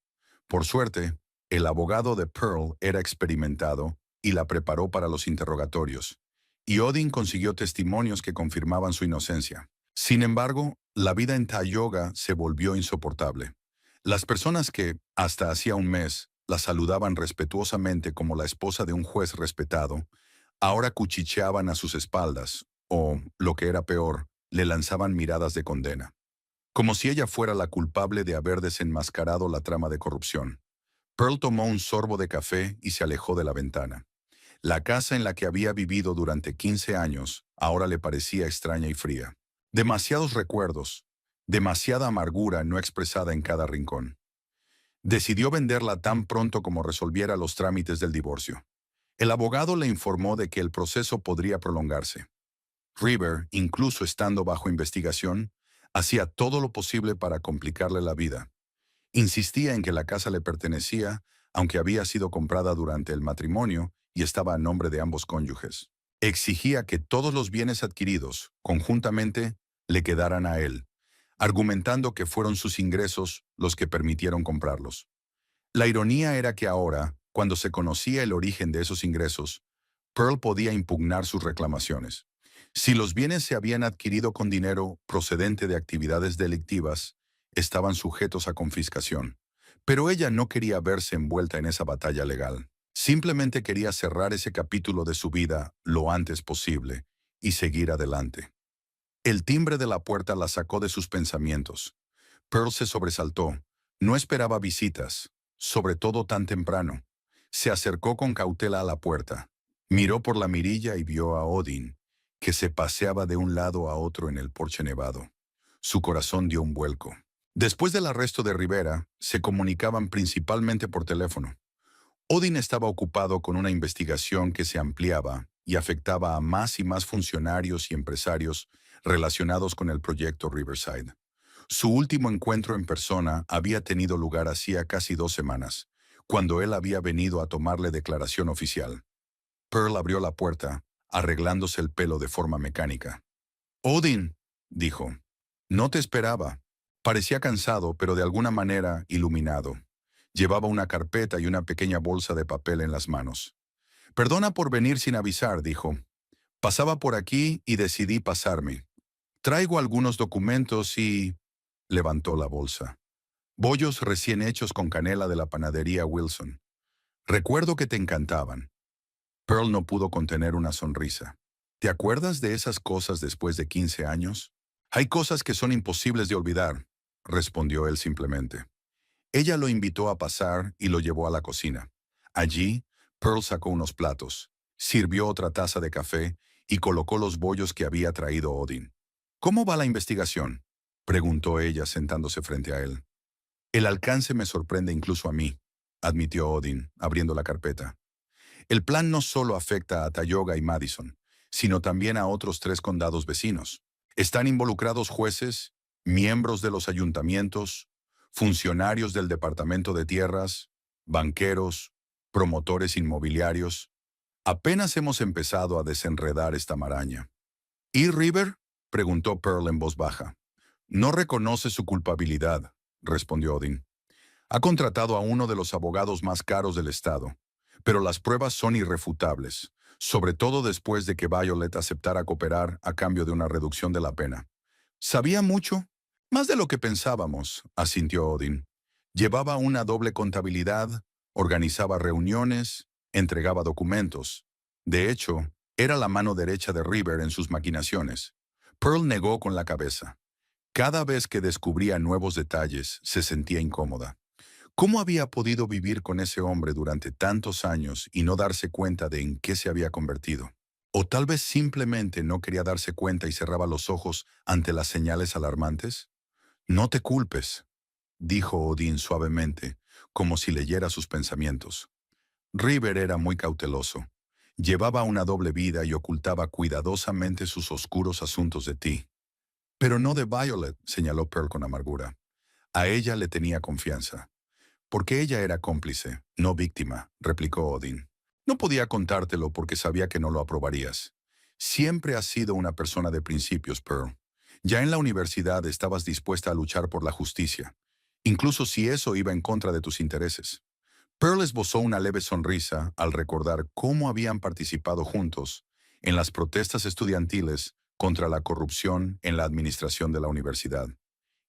Por suerte, el abogado de Pearl era experimentado y la preparó para los interrogatorios, y Odin consiguió testimonios que confirmaban su inocencia. Sin embargo, la vida en Tioga se volvió insoportable. Las personas que, hasta hacía un mes, la saludaban respetuosamente como la esposa de un juez respetado, ahora cuchicheaban a sus espaldas, o, lo que era peor, le lanzaban miradas de condena, como si ella fuera la culpable de haber desenmascarado la trama de corrupción. Pearl tomó un sorbo de café y se alejó de la ventana. La casa en la que había vivido durante 15 años ahora le parecía extraña y fría. Demasiados recuerdos, demasiada amargura no expresada en cada rincón. Decidió venderla tan pronto como resolviera los trámites del divorcio. El abogado le informó de que el proceso podría prolongarse. River, incluso estando bajo investigación, hacía todo lo posible para complicarle la vida. Insistía en que la casa le pertenecía, aunque había sido comprada durante el matrimonio y estaba a nombre de ambos cónyuges. Exigía que todos los bienes adquiridos, conjuntamente, le quedaran a él, argumentando que fueron sus ingresos los que permitieron comprarlos. La ironía era que ahora, cuando se conocía el origen de esos ingresos, Pearl podía impugnar sus reclamaciones. Si los bienes se habían adquirido con dinero procedente de actividades delictivas, estaban sujetos a confiscación. Pero ella no quería verse envuelta en esa batalla legal. Simplemente quería cerrar ese capítulo de su vida lo antes posible y seguir adelante. El timbre de la puerta la sacó de sus pensamientos. Pearl se sobresaltó. No esperaba visitas, sobre todo tan temprano. Se acercó con cautela a la puerta. Miró por la mirilla y vio a Odin, que se paseaba de un lado a otro en el porche nevado. Su corazón dio un vuelco. Después del arresto de Rivera, se comunicaban principalmente por teléfono. Odin estaba ocupado con una investigación que se ampliaba y afectaba a más y más funcionarios y empresarios relacionados con el proyecto Riverside. Su último encuentro en persona había tenido lugar hacía casi 2 semanas, cuando él había venido a tomarle declaración oficial. Pearl abrió la puerta, arreglándose el pelo de forma mecánica. «Odin», dijo, «no te esperaba». Parecía cansado, pero de alguna manera iluminado. Llevaba una carpeta y una pequeña bolsa de papel en las manos. «Perdona por venir sin avisar», dijo. «Pasaba por aquí y decidí pasarme. Traigo algunos documentos y...» Levantó la bolsa. «Bollos recién hechos con canela de la panadería Wilson. Recuerdo que te encantaban». Pearl no pudo contener una sonrisa. «¿Te acuerdas de esas cosas después de 15 años?» «Hay cosas que son imposibles de olvidar», respondió él simplemente. Ella lo invitó a pasar y lo llevó a la cocina. Allí, Pearl sacó unos platos, sirvió otra taza de café y colocó los bollos que había traído Odin. «¿Cómo va la investigación?», preguntó ella sentándose frente a él. «El alcance me sorprende incluso a mí», admitió Odin, abriendo la carpeta. «El plan no solo afecta a Tioga y Madison, sino también a otros 3 condados vecinos. Están involucrados jueces, miembros de los ayuntamientos, funcionarios del Departamento de Tierras, banqueros, promotores inmobiliarios. Apenas hemos empezado a desenredar esta maraña». «¿Y River?», preguntó Pearl en voz baja. «No reconoce su culpabilidad», respondió Odin. «Ha contratado a uno de los abogados más caros del estado, pero las pruebas son irrefutables, sobre todo después de que Violet aceptara cooperar a cambio de una reducción de la pena». «¿Sabía mucho?». «Más de lo que pensábamos», asintió Odin. «Llevaba una doble contabilidad, organizaba reuniones, entregaba documentos. De hecho, era la mano derecha de River en sus maquinaciones». Pearl negó con la cabeza. Cada vez que descubría nuevos detalles, se sentía incómoda. ¿Cómo había podido vivir con ese hombre durante tantos años y no darse cuenta de en qué se había convertido? ¿O tal vez simplemente no quería darse cuenta y cerraba los ojos ante las señales alarmantes? «No te culpes», dijo Odin suavemente, como si leyera sus pensamientos. River era muy cauteloso. Llevaba una doble vida y ocultaba cuidadosamente sus oscuros asuntos de ti. «Pero no de Violet», señaló Pearl con amargura. «A ella le tenía confianza». «Porque ella era cómplice, no víctima», replicó Odin. «No podía contártelo porque sabía que no lo aprobarías. Siempre has sido una persona de principios, Pearl. Ya en la universidad estabas dispuesta a luchar por la justicia, incluso si eso iba en contra de tus intereses. Pearl esbozó una leve sonrisa al recordar cómo habían participado juntos en las protestas estudiantiles contra la corrupción en la administración de la universidad.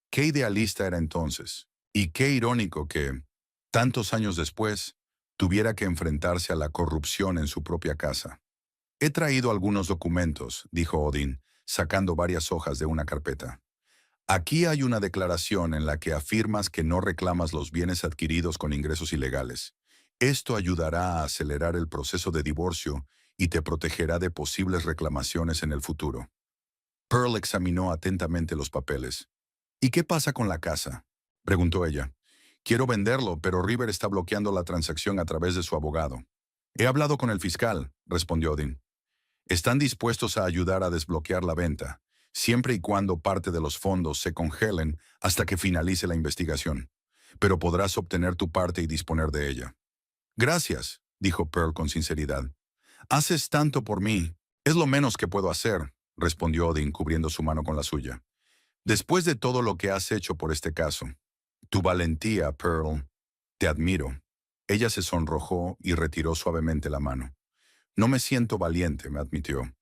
Qué idealista era entonces, y qué irónico que, tantos años después, tuviera que enfrentarse a la corrupción en su propia casa. He traído algunos documentos, dijo Odin, sacando varias hojas de una carpeta. Aquí hay una declaración en la que afirmas que no reclamas los bienes adquiridos con ingresos ilegales. Esto ayudará a acelerar el proceso de divorcio y te protegerá de posibles reclamaciones en el futuro. Pearl examinó atentamente los papeles. ¿Y qué pasa con la casa?, preguntó ella. Quiero venderlo, pero River está bloqueando la transacción a través de su abogado. He hablado con el fiscal, respondió Odin. Están dispuestos a ayudar a desbloquear la venta, siempre y cuando parte de los fondos se congelen hasta que finalice la investigación. Pero podrás obtener tu parte y disponer de ella. Gracias, dijo Pearl con sinceridad. Haces tanto por mí. Es lo menos que puedo hacer, respondió Odin cubriendo su mano con la suya. Después de todo lo que has hecho por este caso, tu valentía, Pearl, te admiro. Ella se sonrojó y retiró suavemente la mano. No me siento valiente, me admitió.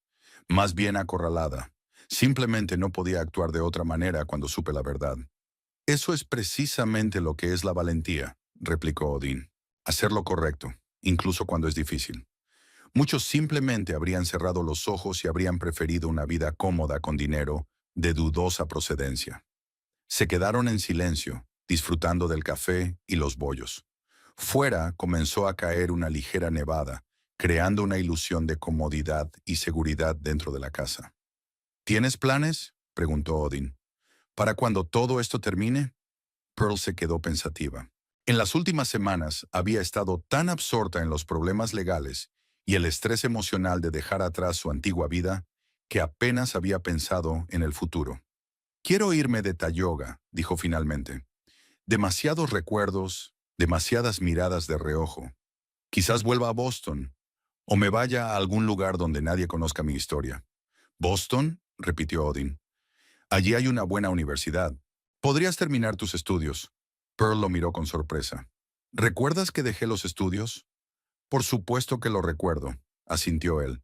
Más bien acorralada. Simplemente no podía actuar de otra manera cuando supe la verdad. Eso es precisamente lo que es la valentía, replicó Odín. Hacer lo correcto, incluso cuando es difícil. Muchos simplemente habrían cerrado los ojos y habrían preferido una vida cómoda con dinero de dudosa procedencia. Se quedaron en silencio, disfrutando del café y los bollos. Fuera comenzó a caer una ligera nevada, creando una ilusión de comodidad y seguridad dentro de la casa. ¿Tienes planes?, preguntó Odin. ¿Para cuando todo esto termine? Pearl se quedó pensativa. En las últimas semanas había estado tan absorta en los problemas legales y el estrés emocional de dejar atrás su antigua vida que apenas había pensado en el futuro. Quiero irme de Tayuga, dijo finalmente. Demasiados recuerdos, demasiadas miradas de reojo. Quizás vuelva a Boston, o me vaya a algún lugar donde nadie conozca mi historia. ¿Boston?, repitió Odin. Allí hay una buena universidad. Podrías terminar tus estudios. Pearl lo miró con sorpresa. ¿Recuerdas que dejé los estudios? Por supuesto que lo recuerdo, asintió él.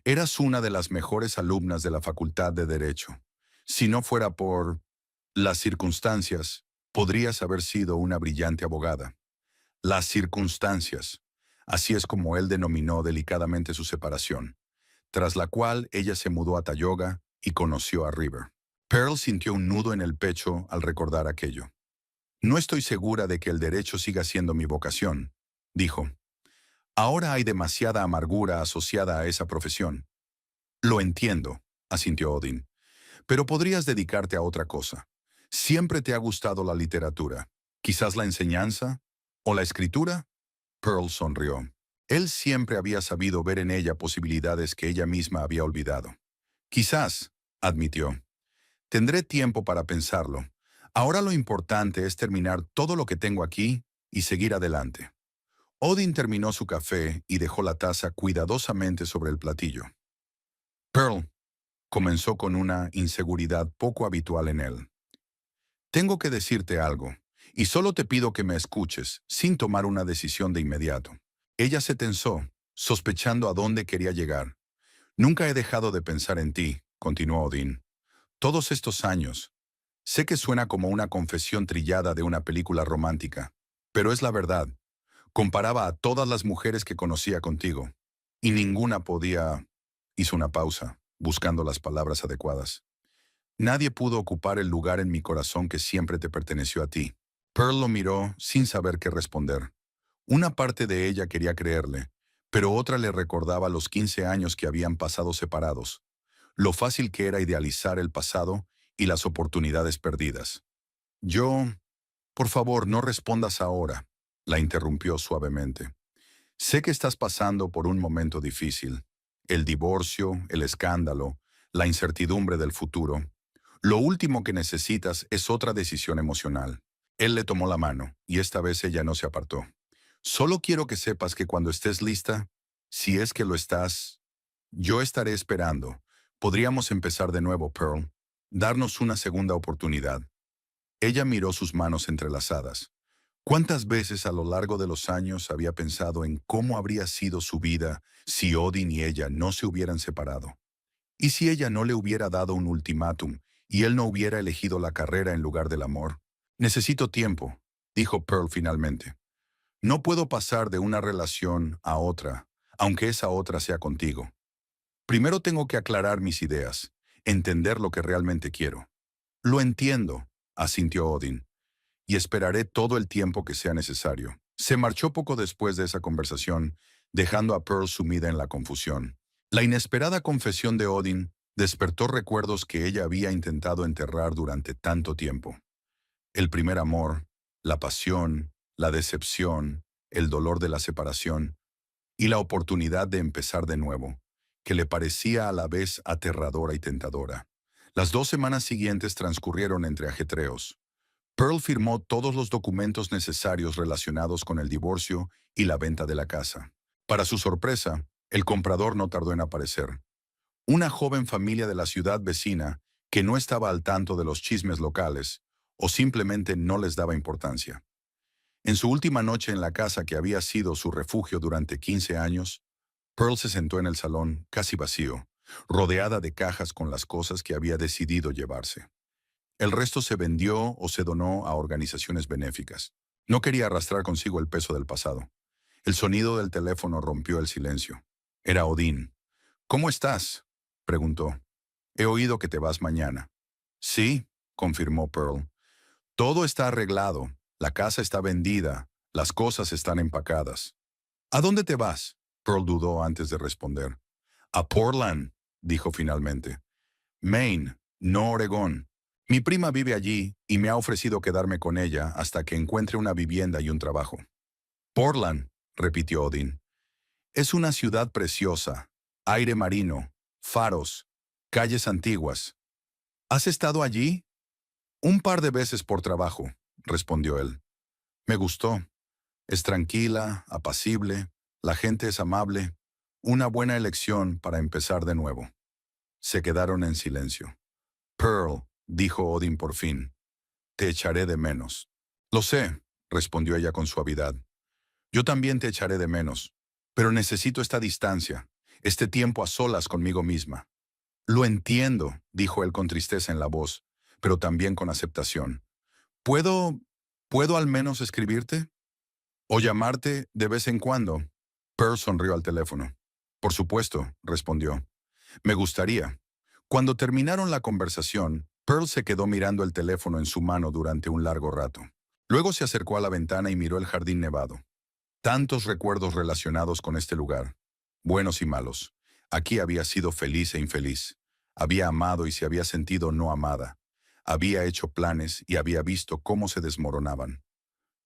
Eras una de las mejores alumnas de la Facultad de Derecho. Si no fuera por las circunstancias, podrías haber sido una brillante abogada. Las circunstancias. Así es como él denominó delicadamente su separación, tras la cual ella se mudó a Tayuga y conoció a River. Pearl sintió un nudo en el pecho al recordar aquello. No estoy segura de que el derecho siga siendo mi vocación, dijo. Ahora hay demasiada amargura asociada a esa profesión. Lo entiendo, asintió Odin, pero podrías dedicarte a otra cosa. ¿Siempre te ha gustado la literatura? ¿Quizás la enseñanza? ¿O la escritura? Pearl sonrió. Él siempre había sabido ver en ella posibilidades que ella misma había olvidado. Quizás, admitió. Tendré tiempo para pensarlo. Ahora lo importante es terminar todo lo que tengo aquí y seguir adelante. Odin terminó su café y dejó la taza cuidadosamente sobre el platillo. Pearl, comenzó con una inseguridad poco habitual en él. Tengo que decirte algo, y solo te pido que me escuches, sin tomar una decisión de inmediato. Ella se tensó, sospechando a dónde quería llegar. Nunca he dejado de pensar en ti, continuó Odin. Todos estos años. Sé que suena como una confesión trillada de una película romántica, pero es la verdad. Comparaba a todas las mujeres que conocía contigo, y ninguna podía... Hizo una pausa, buscando las palabras adecuadas. Nadie pudo ocupar el lugar en mi corazón que siempre te perteneció a ti. Pearl lo miró sin saber qué responder. Una parte de ella quería creerle, pero otra le recordaba los 15 años que habían pasado separados, lo fácil que era idealizar el pasado y las oportunidades perdidas. Por favor, no respondas ahora, la interrumpió suavemente. Sé que estás pasando por un momento difícil. El divorcio, el escándalo, la incertidumbre del futuro. Lo último que necesitas es otra decisión emocional. Él le tomó la mano, y esta vez ella no se apartó. Solo quiero que sepas que cuando estés lista, si es que lo estás, Yo estaré esperando. Podríamos empezar de nuevo, Pearl. Darnos una segunda oportunidad. Ella miró sus manos entrelazadas. ¿Cuántas veces a lo largo de los años había pensado en cómo habría sido su vida si Odin y ella no se hubieran separado? ¿Y si ella no le hubiera dado un ultimátum y él no hubiera elegido la carrera en lugar del amor? Necesito tiempo, dijo Pearl finalmente. No puedo pasar de una relación a otra, aunque esa otra sea contigo. Primero tengo que aclarar mis ideas, entender lo que realmente quiero. Lo entiendo, asintió Odin, y esperaré todo el tiempo que sea necesario. Se marchó poco después de esa conversación, dejando a Pearl sumida en la confusión. La inesperada confesión de Odin despertó recuerdos que ella había intentado enterrar durante tanto tiempo. El primer amor, la pasión, la decepción, el dolor de la separación y la oportunidad de empezar de nuevo, que le parecía a la vez aterradora y tentadora. Las 2 semanas siguientes transcurrieron entre ajetreos. Pearl firmó todos los documentos necesarios relacionados con el divorcio y la venta de la casa. Para su sorpresa, el comprador no tardó en aparecer. Una joven familia de la ciudad vecina que no estaba al tanto de los chismes locales o simplemente no les daba importancia. En su última noche en la casa que había sido su refugio durante 15 años, Pearl se sentó en el salón, casi vacío, rodeada de cajas con las cosas que había decidido llevarse. El resto se vendió o se donó a organizaciones benéficas. No quería arrastrar consigo el peso del pasado. El sonido del teléfono rompió el silencio. Era Odín. «¿Cómo estás?», preguntó. «He oído que te vas mañana». «Sí», confirmó Pearl. «Todo está arreglado. La casa está vendida. Las cosas están empacadas». «¿A dónde te vas?», Pearl dudó antes de responder. «A Portland», dijo finalmente. «Maine, no Oregón. Mi prima vive allí y me ha ofrecido quedarme con ella hasta que encuentre una vivienda y un trabajo». «Portland», repitió Odín. «Es una ciudad preciosa. Aire marino, faros, calles antiguas. ¿Has estado allí?» «Un par de veces por trabajo», respondió él. «Me gustó. Es tranquila, apacible, la gente es amable. Una buena elección para empezar de nuevo». Se quedaron en silencio. «Pearl», dijo Odin por fin, «te echaré de menos». «Lo sé», respondió ella con suavidad. «Yo también te echaré de menos, pero necesito esta distancia, este tiempo a solas conmigo misma». «Lo entiendo», dijo él con tristeza en la voz, pero también con aceptación. «¿Puedo, puedo al menos escribirte? ¿O llamarte de vez en cuando?» Pearl sonrió al teléfono. «Por supuesto», respondió. «Me gustaría». Cuando terminaron la conversación, Pearl se quedó mirando el teléfono en su mano durante un largo rato. Luego se acercó a la ventana y miró el jardín nevado. Tantos recuerdos relacionados con este lugar, buenos y malos. Aquí había sido feliz e infeliz. Había amado y se había sentido no amada. Había hecho planes y había visto cómo se desmoronaban.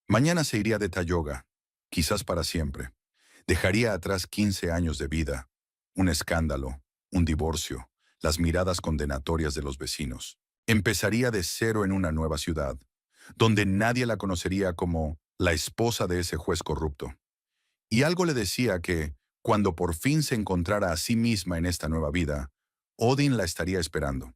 Mañana se iría de Tayuga, quizás para siempre. Dejaría atrás 15 años de vida, un escándalo, un divorcio, las miradas condenatorias de los vecinos. Empezaría de cero en una nueva ciudad, donde nadie la conocería como la esposa de ese juez corrupto. Y algo le decía que, cuando por fin se encontrara a sí misma en esta nueva vida, Odin la estaría esperando.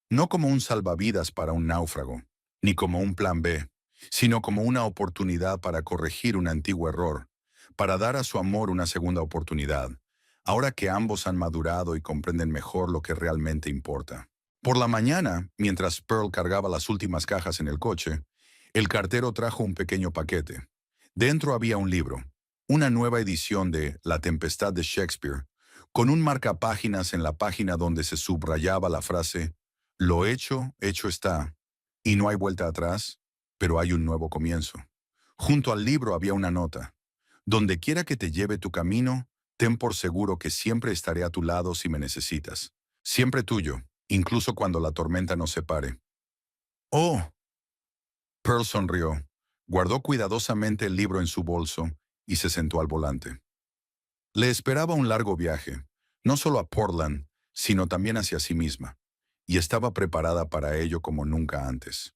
No como un salvavidas para un náufrago, ni como un plan B, sino como una oportunidad para corregir un antiguo error, para dar a su amor una segunda oportunidad, ahora que ambos han madurado y comprenden mejor lo que realmente importa. Por la mañana, mientras Pearl cargaba las últimas cajas en el coche, el cartero trajo un pequeño paquete. Dentro había un libro, una nueva edición de La Tempestad de Shakespeare, con un marcapáginas en la página donde se subrayaba la frase «Lo hecho, hecho está, y no hay vuelta atrás, pero hay un nuevo comienzo». Junto al libro había una nota: «Donde quiera que te lleve tu camino, ten por seguro que siempre estaré a tu lado si me necesitas. Siempre tuyo, incluso cuando la tormenta nos separe». «Oh». Pearl sonrió, guardó cuidadosamente el libro en su bolso y se sentó al volante. Le esperaba un largo viaje, no solo a Portland, sino también hacia sí misma, y estaba preparada para ello como nunca antes.